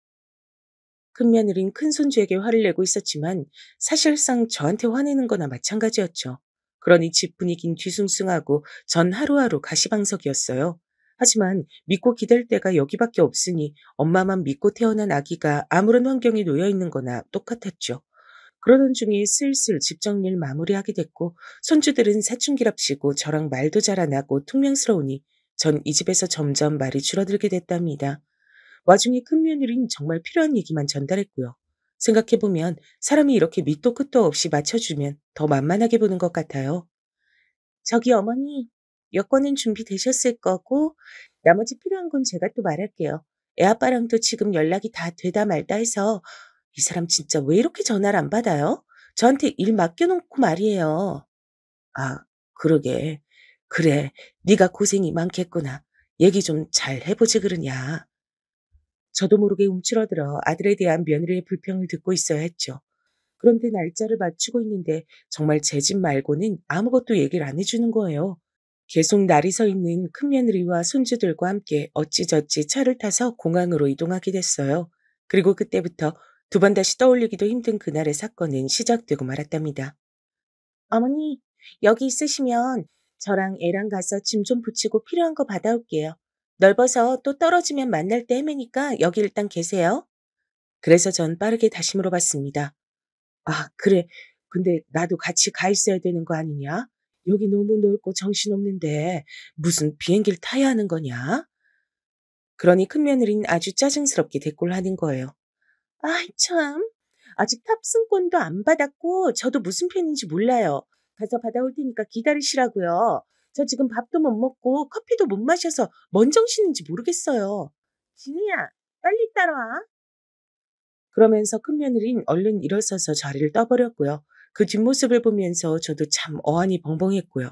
큰며느린 큰손주에게 화를 내고 있었지만 사실상 저한테 화내는 거나 마찬가지였죠. 그러니 집 분위긴 뒤숭숭하고 전 하루하루 가시방석이었어요. 하지만 믿고 기댈 데가 여기밖에 없으니 엄마만 믿고 태어난 아기가 아무런 환경에 놓여 있는 거나 똑같았죠. 그러던 중에 슬슬 집 정리를 마무리하게 됐고 손주들은 사춘기랍시고 저랑 말도 잘 안 하고 퉁명스러우니 전 이 집에서 점점 말이 줄어들게 됐답니다. 와중에 큰 며느리는 정말 필요한 얘기만 전달했고요. 생각해보면 사람이 이렇게 밑도 끝도 없이 맞춰주면 더 만만하게 보는 것 같아요. 저기 어머니, 여권은 준비되셨을 거고 나머지 필요한 건 제가 또 말할게요. 애아빠랑도 지금 연락이 다 되다 말다 해서 이 사람 진짜 왜 이렇게 전화를 안 받아요? 저한테 일 맡겨놓고 말이에요. 아, 그러게. 그래, 네가 고생이 많겠구나. 얘기 좀 잘 해보지 그러냐. 저도 모르게 움츠러들어 아들에 대한 며느리의 불평을 듣고 있어야 했죠. 그런데 날짜를 맞추고 있는데 정말 제 집 말고는 아무것도 얘기를 안 해주는 거예요. 계속 날이 서 있는 큰며느리와 손주들과 함께 어찌저찌 차를 타서 공항으로 이동하게 됐어요. 그리고 그때부터 두 번 다시 떠올리기도 힘든 그날의 사건은 시작되고 말았답니다. 어머니, 여기 있으시면 저랑 애랑 가서 짐 좀 붙이고 필요한 거 받아올게요. 넓어서 또 떨어지면 만날 때 헤매니까 여기 일단 계세요. 그래서 전 빠르게 다시 물어봤습니다. 아, 그래. 근데 나도 같이 가 있어야 되는 거 아니냐? 여기 너무 넓고 정신없는데 무슨 비행기를 타야 하는 거냐? 그러니 큰며느리는 아주 짜증스럽게 대꾸를 하는 거예요. 아이 참. 아직 탑승권도 안 받았고 저도 무슨 편인지 몰라요. 가서 받아올 테니까 기다리시라고요. 저 지금 밥도 못 먹고 커피도 못 마셔서 뭔 정신인지 모르겠어요. 진우야, 빨리 따라와. 그러면서 큰며느린 얼른 일어서서 자리를 떠버렸고요. 그 뒷모습을 보면서 저도 참 어안이 벙벙했고요.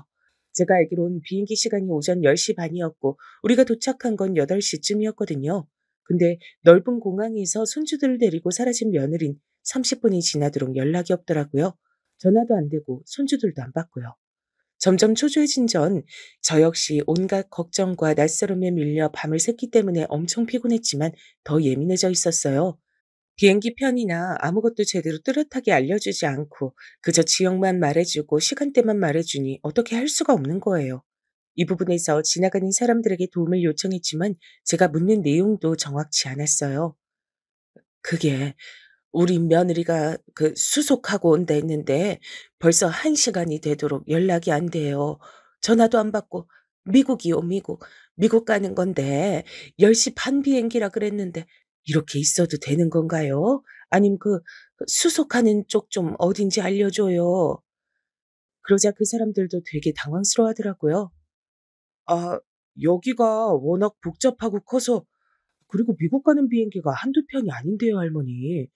제가 알기론 비행기 시간이 오전 10시 반이었고 우리가 도착한 건 8시쯤이었거든요. 근데 넓은 공항에서 손주들을 데리고 사라진 며느린 30분이 지나도록 연락이 없더라고요. 전화도 안 되고 손주들도 안 받고요. 점점 초조해진 저 역시 온갖 걱정과 낯설음에 밀려 밤을 샜기 때문에 엄청 피곤했지만 더 예민해져 있었어요. 비행기 편이나 아무것도 제대로 뚜렷하게 알려주지 않고 그저 지역만 말해주고 시간대만 말해주니 어떻게 할 수가 없는 거예요. 이 부분에서 지나가는 사람들에게 도움을 요청했지만 제가 묻는 내용도 정확치 않았어요. 그게 우리 며느리가 수속하고 온다 했는데 벌써 1시간이 되도록 연락이 안 돼요. 전화도 안 받고 미국이요, 미국. 미국 가는 건데 10시 반 비행기라 그랬는데 이렇게 있어도 되는 건가요? 아님 수속하는 쪽 좀 어딘지 알려줘요. 그러자 그 사람들도 되게 당황스러워하더라고요. 아, 여기가 워낙 복잡하고 커서 그리고 미국 가는 비행기가 한두 편이 아닌데요, 할머니.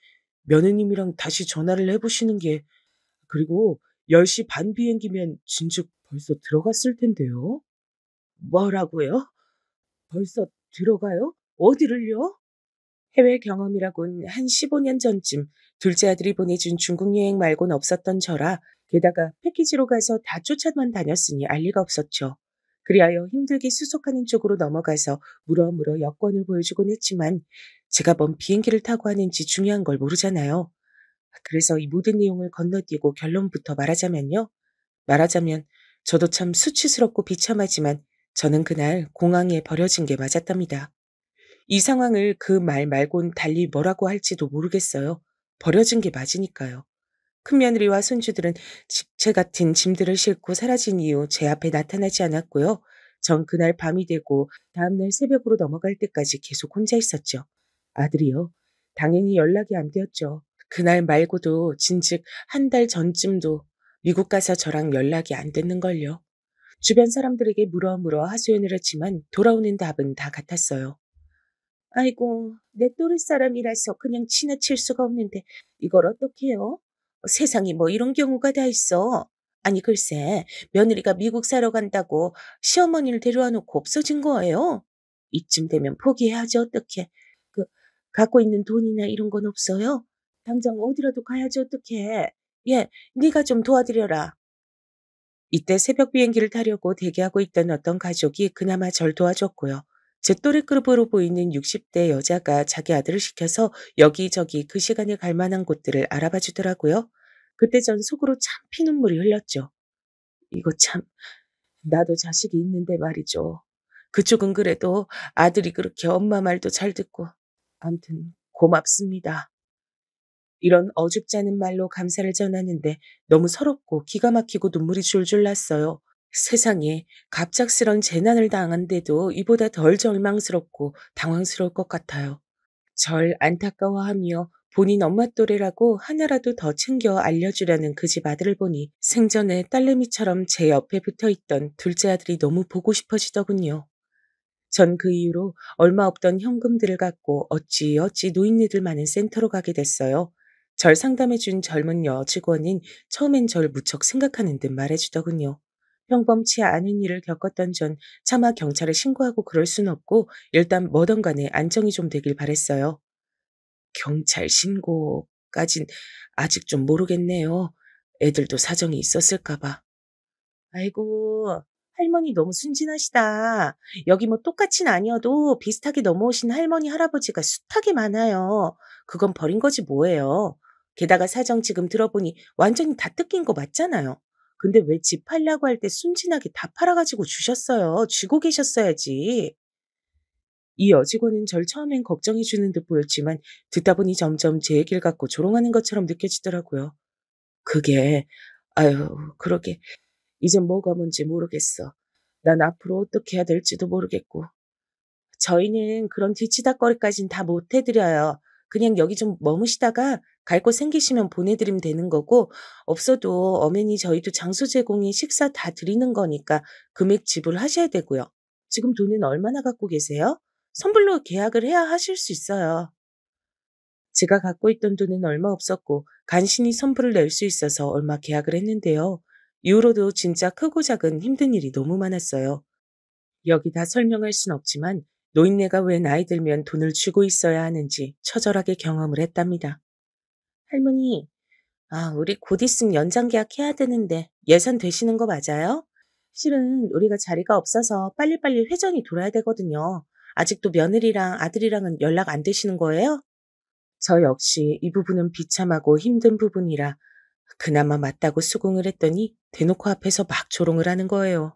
며느님이랑 다시 전화를 해 보시는 게 그리고 10시 반 비행기면 진즉 벌써 들어갔을 텐데요. 뭐라고요? 벌써 들어가요? 어디를요? 해외 경험이라곤 한 15년 전쯤 둘째 아들이 보내준 중국 여행 말곤 없었던 저라 게다가 패키지로 가서 다 쫓아만 다녔으니 알 리가 없었죠. 그리하여 힘들게 수속하는 쪽으로 넘어가서 물어물어 여권을 보여주곤 했지만 제가 뭔 비행기를 타고 하는지 중요한 걸 모르잖아요. 그래서 이 모든 내용을 건너뛰고 결론부터 말하자면 저도 참 수치스럽고 비참하지만 저는 그날 공항에 버려진 게 맞았답니다. 이 상황을 그 말 말곤 달리 뭐라고 할지도 모르겠어요. 버려진 게 맞으니까요. 큰며느리와 손주들은 집채 같은 짐들을 싣고 사라진 이후 제 앞에 나타나지 않았고요. 전 그날 밤이 되고 다음날 새벽으로 넘어갈 때까지 계속 혼자 있었죠. 아들이요. 당연히 연락이 안 되었죠. 그날 말고도 진즉 한 달 전쯤도 미국 가서 저랑 연락이 안 됐는걸요. 주변 사람들에게 물어 하소연을 했지만 돌아오는 답은 다 같았어요. 아이고, 내 또래 사람이라서 그냥 지나칠 수가 없는데 이걸 어떡해요? 세상에 뭐 이런 경우가 다 있어. 아니 글쎄, 며느리가 미국 사러 간다고 시어머니를 데려와 놓고 없어진 거예요. 이쯤 되면 포기해야지 어떡해. 그 갖고 있는 돈이나 이런 건 없어요? 당장 어디라도 가야지 어떡해. 예, 네가 좀 도와드려라. 이때 새벽 비행기를 타려고 대기하고 있던 어떤 가족이 그나마 절 도와줬고요. 제 또래급으로 보이는 60대 여자가 자기 아들을 시켜서 여기저기 그 시간에 갈 만한 곳들을 알아봐 주더라고요. 그때 전 속으로 참 피눈물이 흘렸죠. 이거 참, 나도 자식이 있는데 말이죠. 그쪽은 그래도 아들이 그렇게 엄마 말도 잘 듣고. 암튼 고맙습니다. 이런 어줍지 않은 말로 감사를 전하는데 너무 서럽고 기가 막히고 눈물이 줄줄 났어요. 세상에 갑작스런 재난을 당한데도 이보다 덜 절망스럽고 당황스러울 것 같아요. 절 안타까워하며 본인 엄마 또래라고 하나라도 더 챙겨 알려주려는 그 집 아들을 보니 생전에 딸내미처럼 제 옆에 붙어 있던 둘째 아들이 너무 보고 싶어지더군요. 전 그 이후로 얼마 없던 현금들을 갖고 어찌어찌 노인네들 많은 센터로 가게 됐어요. 절 상담해준 젊은 여직원은 처음엔 절 무척 생각하는 듯 말해주더군요. 평범치 않은 일을 겪었던 전 차마 경찰에 신고하고 그럴 순 없고 일단 뭐든 간에 안정이 좀 되길 바랬어요. 경찰 신고까진 아직 좀 모르겠네요. 애들도 사정이 있었을까 봐. 아이고, 할머니 너무 순진하시다. 여기 뭐 똑같이는 아니어도 비슷하게 넘어오신 할머니, 할아버지가 숱하게 많아요. 그건 버린 거지 뭐예요. 게다가 사정 지금 들어보니 완전히 다 뜯긴 거 맞잖아요. 근데 왜 집 팔려고 할 때 순진하게 다 팔아가지고 주셨어요. 쥐고 계셨어야지. 이 여직원은 절 처음엔 걱정해 주는 듯 보였지만 듣다 보니 점점 제 얘기를 갖고 조롱하는 것처럼 느껴지더라고요. 그게, 아유, 그러게. 이젠 뭐가 뭔지 모르겠어. 난 앞으로 어떻게 해야 될지도 모르겠고. 저희는 그런 뒤치다꺼리까진 다 못 해드려요. 그냥 여기 좀 머무시다가 갈 곳 생기시면 보내드리면 되는 거고, 없어도 어머니 저희도 장소 제공에 식사 다 드리는 거니까 금액 지불하셔야 되고요. 지금 돈은 얼마나 갖고 계세요? 선불로 계약을 해야 하실 수 있어요. 제가 갖고 있던 돈은 얼마 없었고 간신히 선불을 낼 수 있어서 얼마 계약을 했는데요. 이후로도 진짜 크고 작은 힘든 일이 너무 많았어요. 여기 다 설명할 순 없지만 노인네가 왜 나이 들면 돈을 쥐고 있어야 하는지 처절하게 경험을 했답니다. 할머니, 우리 곧 있으면 연장 계약 해야 되는데 예산 되시는 거 맞아요? 실은 우리가 자리가 없어서 빨리빨리 회전이 돌아야 되거든요. 아직도 며느리랑 아들이랑은 연락 안 되시는 거예요? 저 역시 이 부분은 비참하고 힘든 부분이라 그나마 맞다고 수긍을 했더니 대놓고 앞에서 막 조롱을 하는 거예요.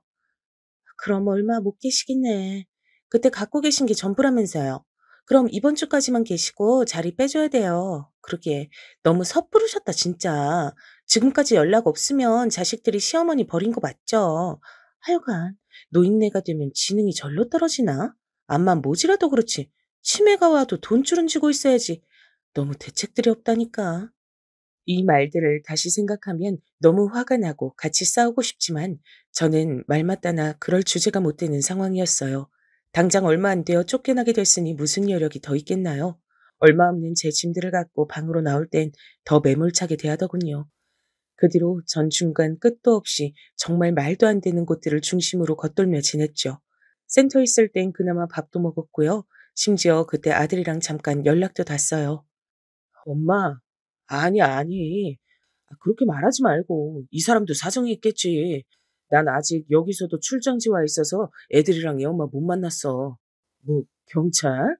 그럼 얼마 못 계시겠네. 그때 갖고 계신 게 전부라면서요. 그럼 이번 주까지만 계시고 자리 빼줘야 돼요. 그러게 너무 섣부르셨다 진짜. 지금까지 연락 없으면 자식들이 시어머니 버린 거 맞죠? 하여간 노인네가 되면 지능이 절로 떨어지나? 암만 모지라도 그렇지. 치매가 와도 돈줄은 쥐고 있어야지. 너무 대책들이 없다니까. 이 말들을 다시 생각하면 너무 화가 나고 같이 싸우고 싶지만 저는 말 맞다나 그럴 주제가 못 되는 상황이었어요. 당장 얼마 안 되어 쫓겨나게 됐으니 무슨 여력이 더 있겠나요? 얼마 없는 제 짐들을 갖고 방으로 나올 땐 더 매몰차게 대하더군요. 그 뒤로 전 중간 끝도 없이 정말 말도 안 되는 곳들을 중심으로 겉돌며 지냈죠. 센터에 있을 땐 그나마 밥도 먹었고요. 심지어 그때 아들이랑 잠깐 연락도 닿았어요. 엄마, 아니, 아니. 그렇게 말하지 말고. 이 사람도 사정이 있겠지. 난 아직 여기서도 출장지 와 있어서 애들이랑 얘 엄마 못 만났어. 뭐, 경찰?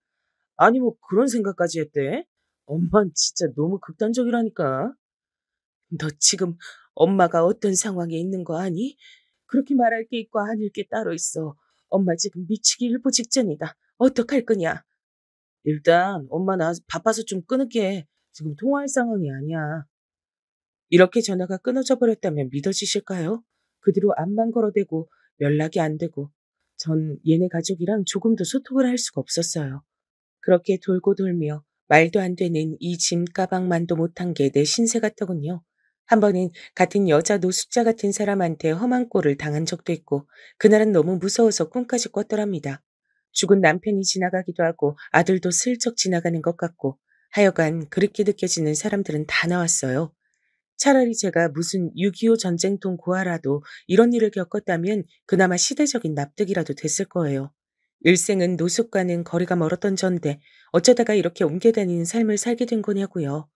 아니, 뭐 그런 생각까지 했대? 엄만 진짜 너무 극단적이라니까. 너 지금 엄마가 어떤 상황에 있는 거 아니? 그렇게 말할 게 있고 아닐 게 따로 있어. 엄마 지금 미치기 일보 직전이다. 어떡할 거냐? 일단 엄마 나 바빠서 좀 끊을게. 지금 통화할 상황이 아니야. 이렇게 전화가 끊어져 버렸다면 믿어지실까요? 그 뒤로 암만 걸어대고 연락이 안 되고 전 얘네 가족이랑 조금도 소통을 할 수가 없었어요. 그렇게 돌고 돌며 말도 안 되는 이 짐 가방만도 못한 게 내 신세 같더군요. 한 번은 같은 여자 노숙자 같은 사람한테 험한 꼴을 당한 적도 있고 그날은 너무 무서워서 꿈까지 꿨더랍니다. 죽은 남편이 지나가기도 하고 아들도 슬쩍 지나가는 것 같고 하여간 그렇게 느껴지는 사람들은 다 나왔어요. 차라리 제가 무슨 6.25 전쟁통 고아라도 이런 일을 겪었다면 그나마 시대적인 납득이라도 됐을 거예요. 일생은 노숙과는 거리가 멀었던 전데 어쩌다가 이렇게 옮겨다니는 삶을 살게 된 거냐고요.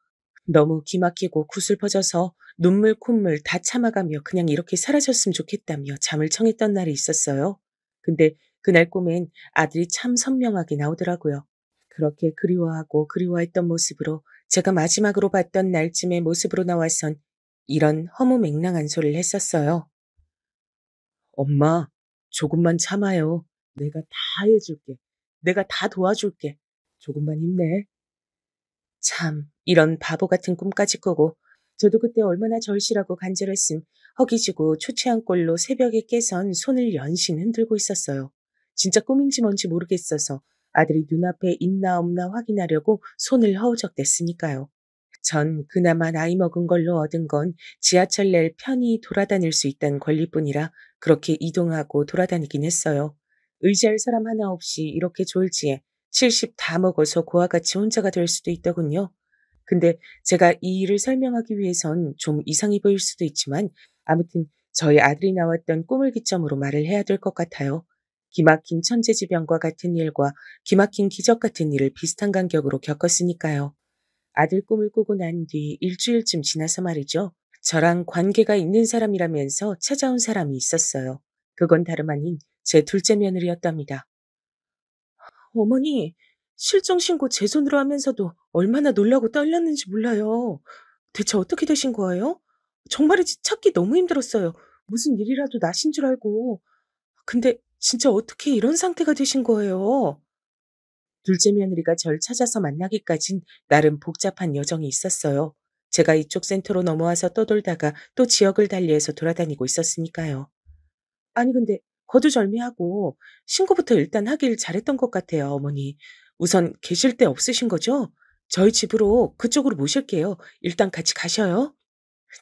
너무 기막히고 구슬퍼져서 눈물 콧물 다 참아가며 그냥 이렇게 사라졌으면 좋겠다며 잠을 청했던 날이 있었어요. 근데 그날 꿈엔 아들이 참 선명하게 나오더라고요. 그렇게 그리워하고 그리워했던 모습으로 제가 마지막으로 봤던 날쯤의 모습으로 나와선 이런 허무맹랑한 소리를 했었어요. 엄마, 조금만 참아요. 내가 다 해줄게. 내가 다 도와줄게. 조금만 힘내. 참, 이런 바보 같은 꿈까지 꾸고, 저도 그때 얼마나 절실하고 간절했음, 허기지고 초췌한 꼴로 새벽에 깨선 손을 연신 흔들고 있었어요. 진짜 꿈인지 뭔지 모르겠어서 아들이 눈앞에 있나 없나 확인하려고 손을 허우적댔으니까요. 전 그나마 나이 먹은 걸로 얻은 건 지하철 낼 편히 돌아다닐 수 있다는 권리뿐이라 그렇게 이동하고 돌아다니긴 했어요. 의지할 사람 하나 없이 이렇게 졸지에 70 다 먹어서 고와 같이 혼자가 될 수도 있더군요. 근데 제가 이 일을 설명하기 위해선 좀 이상해 보일 수도 있지만 아무튼 저희 아들이 나왔던 꿈을 기점으로 말을 해야 될 것 같아요. 기막힌 천재지변과 같은 일과 기막힌 기적 같은 일을 비슷한 간격으로 겪었으니까요. 아들 꿈을 꾸고 난 뒤 일주일쯤 지나서 말이죠. 저랑 관계가 있는 사람이라면서 찾아온 사람이 있었어요. 그건 다름 아닌 제 둘째 며느리였답니다. 어머니, 실종 신고 제 손으로 하면서도 얼마나 놀라고 떨렸는지 몰라요. 대체 어떻게 되신 거예요? 정말이지 찾기 너무 힘들었어요. 무슨 일이라도 나신 줄 알고. 근데 진짜 어떻게 이런 상태가 되신 거예요? 둘째 며느리가 절 찾아서 만나기까진 나름 복잡한 여정이 있었어요. 제가 이쪽 센터로 넘어와서 떠돌다가 또 지역을 달리해서 돌아다니고 있었으니까요. 아니 근데 거두절미하고 신고부터 일단 하길 잘했던 것 같아요, 어머니. 우선 계실 데 없으신 거죠? 저희 집으로 그쪽으로 모실게요. 일단 같이 가셔요.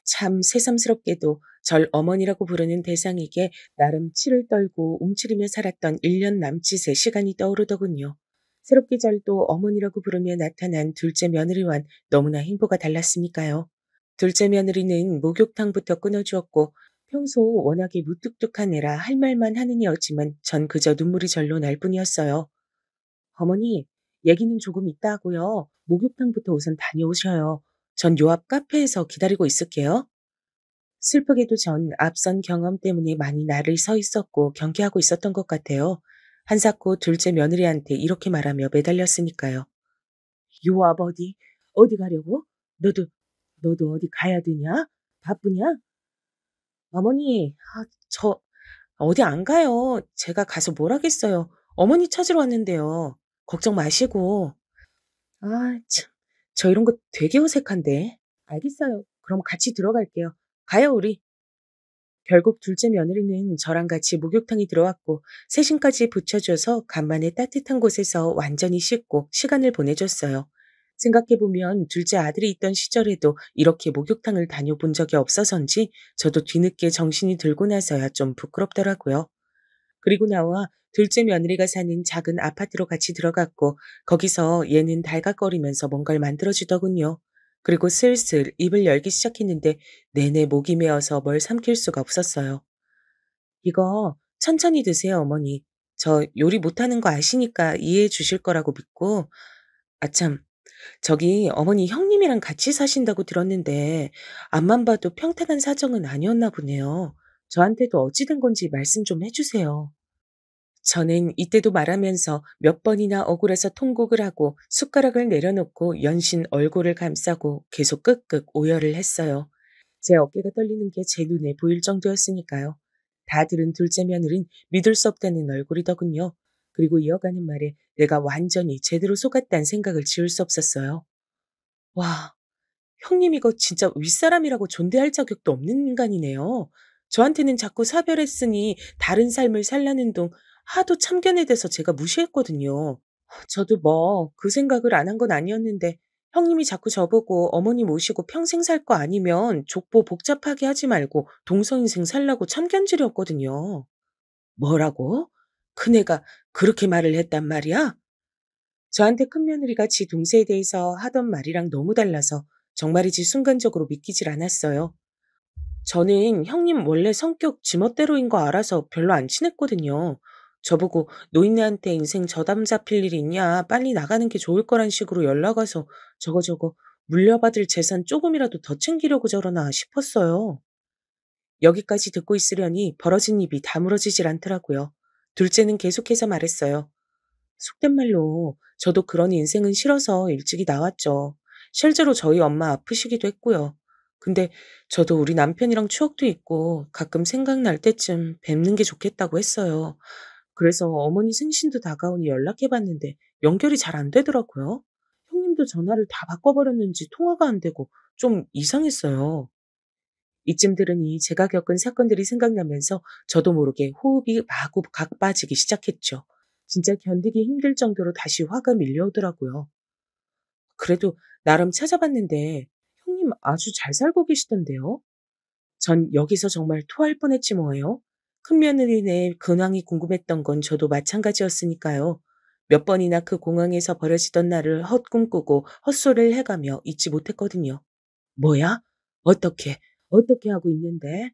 참 새삼스럽게도 절 어머니라고 부르는 대상에게 나름 치를 떨고 움츠리며 살았던 1년 남짓의 시간이 떠오르더군요. 새롭게 절도 어머니라고 부르며 나타난 둘째 며느리와는 너무나 행보가 달랐으니까요. 둘째 며느리는 목욕탕부터 끊어주었고 평소 워낙에 무뚝뚝한 애라 할 말만 하는 애였지만 전 그저 눈물이 절로 날 뿐이었어요. 어머니, 얘기는 조금 이따 하고요. 목욕탕부터 우선 다녀오셔요. 전 요 앞 카페에서 기다리고 있을게요. 슬프게도 전 앞선 경험 때문에 많이 나를 서 있었고 경계하고 있었던 것 같아요. 한사코 둘째 며느리한테 이렇게 말하며 매달렸으니까요. 요 앞 어디? 어디 가려고? 너도 어디 가야 되냐? 바쁘냐? 어머니, 저 어디 안 가요. 제가 가서 뭘 하겠어요. 어머니 찾으러 왔는데요. 걱정 마시고. 참. 저 이런 거 되게 어색한데. 알겠어요. 그럼 같이 들어갈게요. 가요, 우리. 결국 둘째 며느리는 저랑 같이 목욕탕에 들어왔고 세심까지 붙여줘서 간만에 따뜻한 곳에서 완전히 씻고 시간을 보내줬어요. 생각해보면 둘째 아들이 있던 시절에도 이렇게 목욕탕을 다녀본 적이 없어서인지 저도 뒤늦게 정신이 들고 나서야 좀 부끄럽더라고요. 그리고 나와 둘째 며느리가 사는 작은 아파트로 같이 들어갔고 거기서 얘는 달각거리면서 뭔가를 만들어주더군요. 그리고 슬슬 입을 열기 시작했는데 내내 목이 메어서 뭘 삼킬 수가 없었어요. 이거 천천히 드세요, 어머니. 저 요리 못하는 거 아시니까 이해해 주실 거라고 믿고. 아참, 저기 어머니 형님이랑 같이 사신다고 들었는데 앞만 봐도 평탄한 사정은 아니었나 보네요. 저한테도 어찌 된 건지 말씀 좀 해주세요. 저는 이때도 말하면서 몇 번이나 억울해서 통곡을 하고 숟가락을 내려놓고 연신 얼굴을 감싸고 계속 끄끄 오열을 했어요. 제 어깨가 떨리는 게 제 눈에 보일 정도였으니까요. 다 들은 둘째 며느린 믿을 수 없다는 얼굴이더군요. 그리고 이어가는 말에 내가 완전히 제대로 속았다는 생각을 지울 수 없었어요. 와, 형님 이거 진짜 윗사람이라고 존대할 자격도 없는 인간이네요. 저한테는 자꾸 사별했으니 다른 삶을 살라는 둥 하도 참견에 대해서 제가 무시했거든요. 저도 뭐 그 생각을 안 한 건 아니었는데 형님이 자꾸 저보고 어머니 모시고 평생 살 거 아니면 족보 복잡하게 하지 말고 동서인생 살라고 참견질이었거든요. 뭐라고? 큰애가 그렇게 말을 했단 말이야? 저한테 큰며느리가 지 동생에 대해서 하던 말이랑 너무 달라서 정말이지 순간적으로 믿기질 않았어요. 저는 형님 원래 성격 지멋대로인 거 알아서 별로 안 친했거든요. 저보고 노인네한테 인생 저담 잡힐 일이 있냐 빨리 나가는 게 좋을 거란 식으로 연락 와서 저거저거 물려받을 재산 조금이라도 더 챙기려고 저러나 싶었어요. 여기까지 듣고 있으려니 벌어진 입이 다물어지질 않더라고요. 둘째는 계속해서 말했어요. 속된 말로 저도 그런 인생은 싫어서 일찍이 나왔죠. 실제로 저희 엄마 아프시기도 했고요. 근데 저도 우리 남편이랑 추억도 있고 가끔 생각날 때쯤 뵙는 게 좋겠다고 했어요. 그래서 어머니 생신도 다가오니 연락해봤는데 연결이 잘 안 되더라고요. 형님도 전화를 다 바꿔버렸는지 통화가 안 되고 좀 이상했어요. 이쯤 들으니 제가 겪은 사건들이 생각나면서 저도 모르게 호흡이 마구 가빠지기 시작했죠. 진짜 견디기 힘들 정도로 다시 화가 밀려오더라고요. 그래도 나름 찾아봤는데 형님 아주 잘 살고 계시던데요. 전 여기서 정말 토할 뻔했지 뭐예요. 큰며느리네 근황이 궁금했던 건 저도 마찬가지였으니까요. 몇 번이나 그 공항에서 벌어지던 날을 헛꿈꾸고 헛소리를 해가며 잊지 못했거든요. 뭐야? 어떻게, 어떻게 하고 있는데?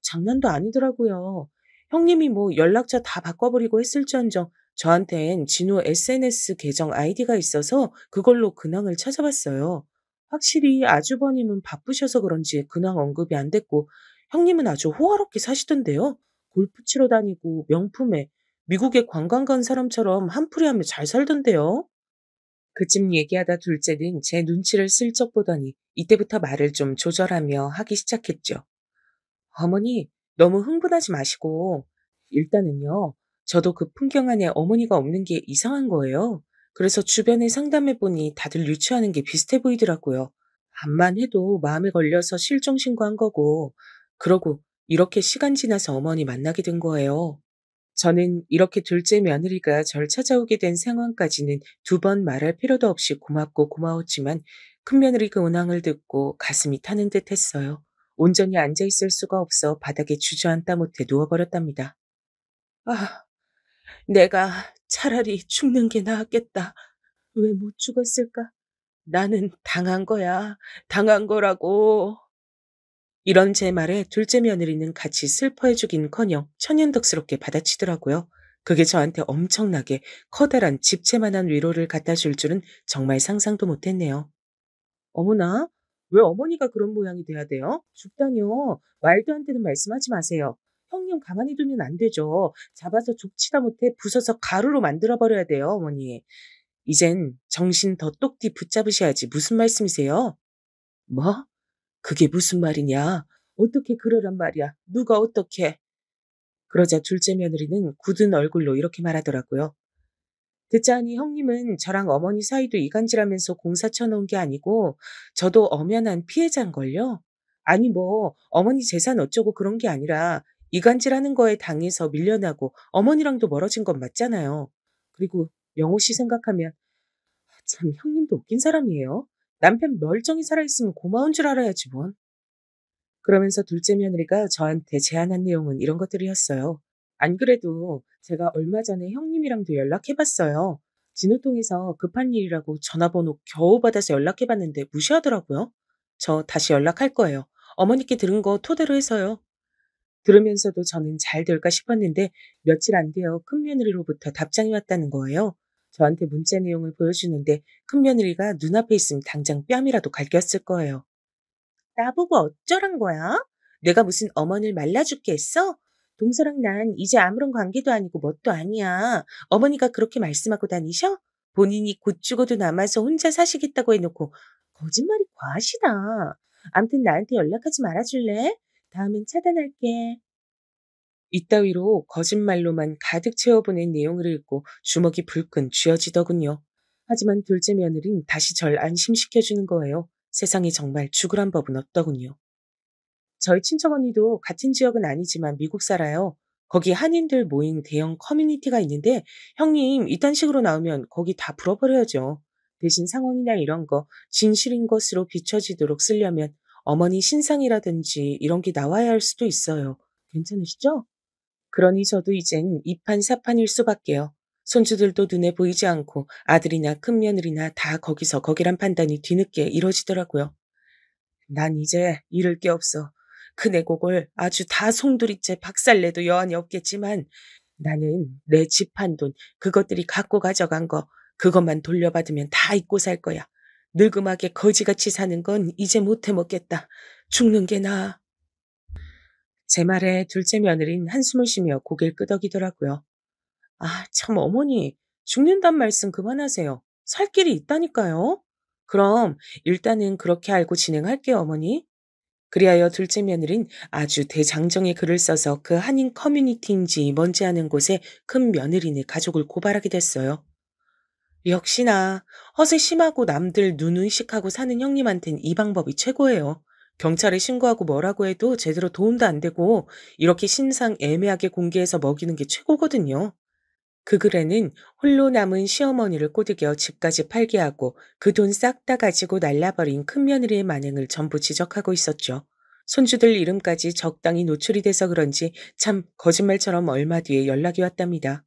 장난도 아니더라고요. 형님이 뭐 연락처 다 바꿔버리고 했을지언정 저한텐 진호 SNS 계정 아이디가 있어서 그걸로 근황을 찾아봤어요. 확실히 아주버님은 바쁘셔서 그런지 근황 언급이 안 됐고 형님은 아주 호화롭게 사시던데요. 골프 치러 다니고 명품에 미국에 관광 간 사람처럼 한풀이하며 잘 살던데요. 그쯤 얘기하다 둘째는 제 눈치를 슬쩍 보더니 이때부터 말을 좀 조절하며 하기 시작했죠. 어머니, 너무 흥분하지 마시고, 일단은요, 저도 그 풍경 안에 어머니가 없는 게 이상한 거예요. 그래서 주변에 상담해보니 다들 유추하는 게 비슷해 보이더라고요. 암만 해도 마음에 걸려서 실종 신고한 거고, 그러고 이렇게 시간 지나서 어머니 만나게 된 거예요. 저는 이렇게 둘째 며느리가 절 찾아오게 된 상황까지는 두 번 말할 필요도 없이 고맙고 고마웠지만 큰며느리 그 운항을 듣고 가슴이 타는 듯 했어요. 온전히 앉아있을 수가 없어 바닥에 주저앉다 못해 누워버렸답니다. 아, 내가 차라리 죽는 게 나았겠다. 왜 못 죽었을까? 나는 당한 거야. 당한 거라고. 이런 제 말에 둘째 며느리는 같이 슬퍼해주긴커녕 천연덕스럽게 받아치더라고요. 그게 저한테 엄청나게 커다란 집채만한 위로를 갖다 줄 줄은 정말 상상도 못했네요. 어머나, 왜 어머니가 그런 모양이 돼야 돼요? 죽다뇨. 말도 안 되는 말씀하지 마세요. 형님 가만히 두면 안 되죠. 잡아서 족치다 못해 부숴서 가루로 만들어버려야 돼요, 어머니. 이젠 정신 더 똑띠 붙잡으셔야지 무슨 말씀이세요? 뭐? 그게 무슨 말이냐? 어떻게 그러란 말이야? 누가 어떻게? 그러자 둘째 며느리는 굳은 얼굴로 이렇게 말하더라고요. 듣자하니 형님은 저랑 어머니 사이도 이간질하면서 공사 쳐놓은 게 아니고 저도 엄연한 피해자인걸요? 아니 뭐 어머니 재산 어쩌고 그런 게 아니라 이간질하는 거에 당해서 밀려나고 어머니랑도 멀어진 건 맞잖아요. 그리고 영호 씨 생각하면 참 형님도 웃긴 사람이에요. 남편 멀쩡히 살아있으면 고마운 줄 알아야지 뭔. 그러면서 둘째 며느리가 저한테 제안한 내용은 이런 것들이었어요. 안 그래도 제가 얼마 전에 형님이랑도 연락해봤어요. 진호통에서 급한 일이라고 전화번호 겨우 받아서 연락해봤는데 무시하더라고요. 저 다시 연락할 거예요. 어머니께 들은 거 토대로 해서요. 들으면서도 저는 잘 될까 싶었는데 며칠 안 되어 큰며느리로부터 답장이 왔다는 거예요. 저한테 문자 내용을 보여주는데 큰며느리가 눈앞에 있으면 당장 뺨이라도 갈겼을 거예요. 나보고 어쩌란 거야? 내가 무슨 어머니를 말라죽게 했어? 동서랑 난 이제 아무런 관계도 아니고 뭣도 아니야. 어머니가 그렇게 말씀하고 다니셔? 본인이 곧 죽어도 남아서 혼자 사시겠다고 해놓고 거짓말이 과하시다. 암튼 나한테 연락하지 말아줄래? 다음엔 차단할게. 이따위로 거짓말로만 가득 채워보낸 내용을 읽고 주먹이 불끈 쥐어지더군요. 하지만 둘째 며느린 다시 절 안심시켜주는 거예요. 세상에 정말 죽으란 법은 없더군요. 저희 친척 언니도 같은 지역은 아니지만 미국 살아요. 거기 한인들 모인 대형 커뮤니티가 있는데 형님 이딴 식으로 나오면 거기 다 불어버려야죠. 대신 상황이나 이런 거 진실인 것으로 비춰지도록 쓰려면 어머니 신상이라든지 이런 게 나와야 할 수도 있어요. 괜찮으시죠? 그러니 저도 이젠 이판사판일 수밖에요. 손주들도 눈에 보이지 않고 아들이나 큰며느리나 다 거기서 거기란 판단이 뒤늦게 이뤄지더라고요. 난 이제 잃을 게 없어. 그 내곡을 아주 다 송두리째 박살내도 여한이 없겠지만 나는 내 집 한 돈, 그것들이 갖고 가져간 거, 그것만 돌려받으면 다 잊고 살 거야. 늙음하게 거지같이 사는 건 이제 못해 먹겠다. 죽는 게 나아. 제 말에 둘째 며느린 한숨을 쉬며 고개를 끄덕이더라고요. 아, 참 어머니, 죽는단 말씀 그만하세요. 살 길이 있다니까요. 그럼 일단은 그렇게 알고 진행할게요, 어머니. 그리하여 둘째 며느린 아주 대장정의 글을 써서 그 한인 커뮤니티인지 뭔지 아는 곳에 큰 며느리네 가족을 고발하게 됐어요. 역시나 허세 심하고 남들 눈의식하고 사는 형님한텐 이 방법이 최고예요. 경찰에 신고하고 뭐라고 해도 제대로 도움도 안 되고 이렇게 신상 애매하게 공개해서 먹이는 게 최고거든요. 그 글에는 홀로 남은 시어머니를 꼬드겨 집까지 팔게 하고 그 돈 싹 다 가지고 날라버린 큰며느리의 만행을 전부 지적하고 있었죠. 손주들 이름까지 적당히 노출이 돼서 그런지 참 거짓말처럼 얼마 뒤에 연락이 왔답니다.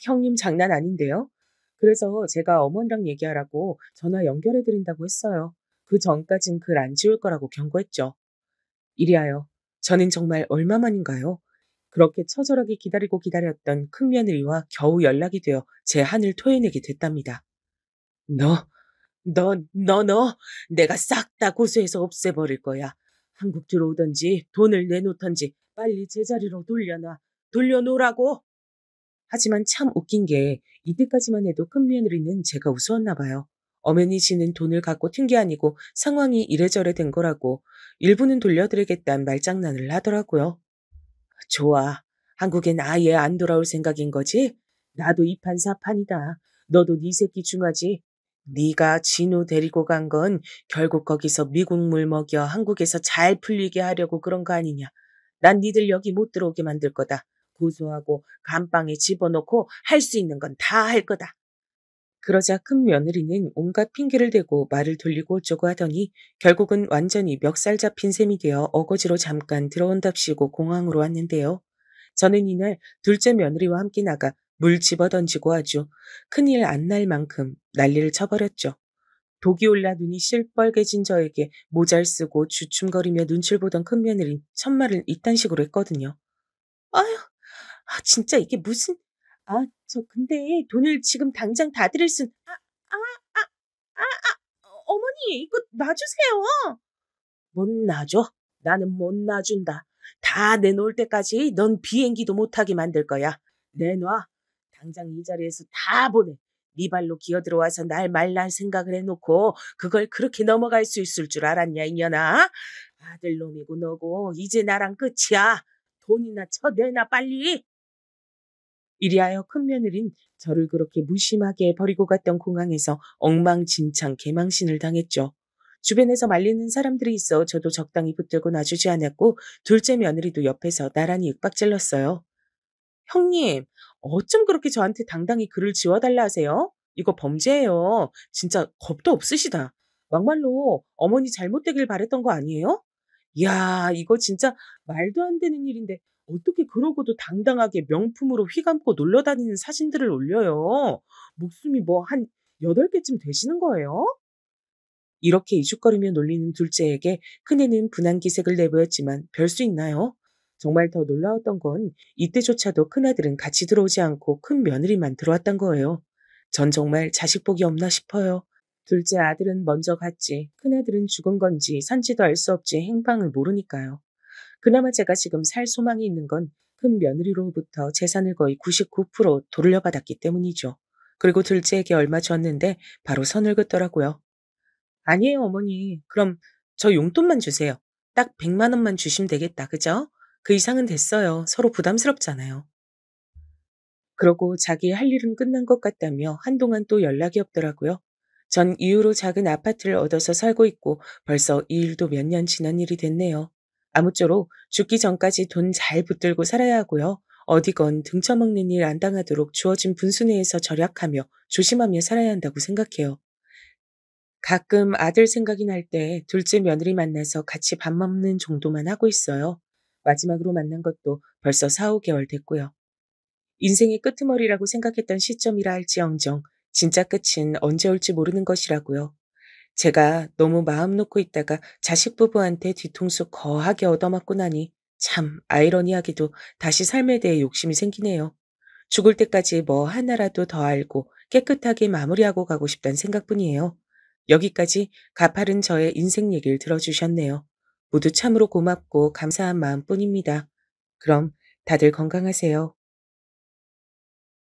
형님 장난 아닌데요? 그래서 제가 어머니랑 얘기하라고 전화 연결해드린다고 했어요. 그 전까진 글 안 지울 거라고 경고했죠. 이리하여 저는 정말 얼마만인가요? 그렇게 처절하게 기다리고 기다렸던 큰며느리와 겨우 연락이 되어 제 한을 토해내게 됐답니다. 너, 너, 내가 싹 다 고소해서 없애버릴 거야. 한국 들어오던지 돈을 내놓던지 빨리 제자리로 돌려놓으라고. 하지만 참 웃긴 게 이때까지만 해도 큰며느리는 제가 우스웠나 봐요. 엄연히 지는 돈을 갖고 튄 게 아니고 상황이 이래저래 된 거라고 일부는 돌려드리겠다는 말장난을 하더라고요. 좋아. 한국엔 아예 안 돌아올 생각인 거지? 나도 이 판 사판이다. 너도 네 새끼 중하지? 네가 진우 데리고 간 건 결국 거기서 미국 물 먹여 한국에서 잘 풀리게 하려고 그런 거 아니냐. 난 니들 여기 못 들어오게 만들 거다. 고소하고 감방에 집어넣고 할 수 있는 건 다 할 거다. 그러자 큰 며느리는 온갖 핑계를 대고 말을 돌리고 어쩌고 하더니 결국은 완전히 멱살 잡힌 셈이 되어 어거지로 잠깐 들어온답시고 공항으로 왔는데요. 저는 이날 둘째 며느리와 함께 나가 물 집어던지고 아주 큰일 안 날 만큼 난리를 쳐버렸죠. 독이 올라 눈이 실뻘개진 저에게 모자를 쓰고 주춤거리며 눈치를 보던 큰 며느린 첫말을 이딴 식으로 했거든요. 아휴, 진짜 이게 무슨, 저 근데 돈을 지금 당장 다 드릴 어머니, 이거 놔주세요. 못 놔줘? 나는 못 놔준다. 다 내놓을 때까지 넌 비행기도 못하게 만들 거야. 내놔. 당장 이 자리에서 다 보내. 네 발로 기어들어와서 날 말란 생각을 해놓고 그걸 그렇게 넘어갈 수 있을 줄 알았냐, 이년아? 아들놈이고 너고 이제 나랑 끝이야. 돈이나 쳐내놔 빨리. 이리하여 큰며느린 저를 그렇게 무심하게 버리고 갔던 공항에서 엉망진창 개망신을 당했죠. 주변에서 말리는 사람들이 있어 저도 적당히 붙들고 놔주지 않았고 둘째 며느리도 옆에서 나란히 윽박질렀어요. 형님, 어쩜 그렇게 저한테 당당히 글을 지워달라 하세요? 이거 범죄예요. 진짜 겁도 없으시다. 막말로 어머니 잘못되길 바랬던 거 아니에요? 이야, 이거 진짜 말도 안 되는 일인데 어떻게 그러고도 당당하게 명품으로 휘감고 놀러 다니는 사진들을 올려요? 목숨이 뭐 한 8개쯤 되시는 거예요? 이렇게 이죽거리며 놀리는 둘째에게 큰애는 분한 기색을 내보였지만 별 수 있나요? 정말 더 놀라웠던 건 이때조차도 큰아들은 같이 들어오지 않고 큰 며느리만 들어왔던 거예요. 전 정말 자식 복이 없나 싶어요. 둘째 아들은 먼저 갔지 큰아들은 죽은 건지 산지도 알 수 없지 행방을 모르니까요. 그나마 제가 지금 살 소망이 있는 건 큰 며느리로부터 재산을 거의 99% 돌려받았기 때문이죠. 그리고 둘째에게 얼마 줬는데 바로 선을 긋더라고요. 아니에요, 어머니. 그럼 저 용돈만 주세요. 딱 100만 원만 주시면 되겠다. 그죠? 그 이상은 됐어요. 서로 부담스럽잖아요. 그러고 자기 할 일은 끝난 것 같다며 한동안 또 연락이 없더라고요. 전 이후로 작은 아파트를 얻어서 살고 있고 벌써 이 일도 몇 년 지난 일이 됐네요. 아무쪼록 죽기 전까지 돈 잘 붙들고 살아야 하고요. 어디건 등쳐먹는 일 안 당하도록 주어진 분수 내에서 절약하며 조심하며 살아야 한다고 생각해요. 가끔 아들 생각이 날 때 둘째 며느리 만나서 같이 밥 먹는 정도만 하고 있어요. 마지막으로 만난 것도 벌써 4, 5개월 됐고요. 인생의 끄트머리라고 생각했던 시점이라 할지언정 진짜 끝은 언제 올지 모르는 것이라고요. 제가 너무 마음 놓고 있다가 자식 부부한테 뒤통수 거하게 얻어맞고 나니 참 아이러니하게도 다시 삶에 대해 욕심이 생기네요. 죽을 때까지 뭐 하나라도 더 알고 깨끗하게 마무리하고 가고 싶다는 생각뿐이에요. 여기까지 가파른 저의 인생 얘기를 들어주셨네요. 모두 참으로 고맙고 감사한 마음뿐입니다. 그럼 다들 건강하세요.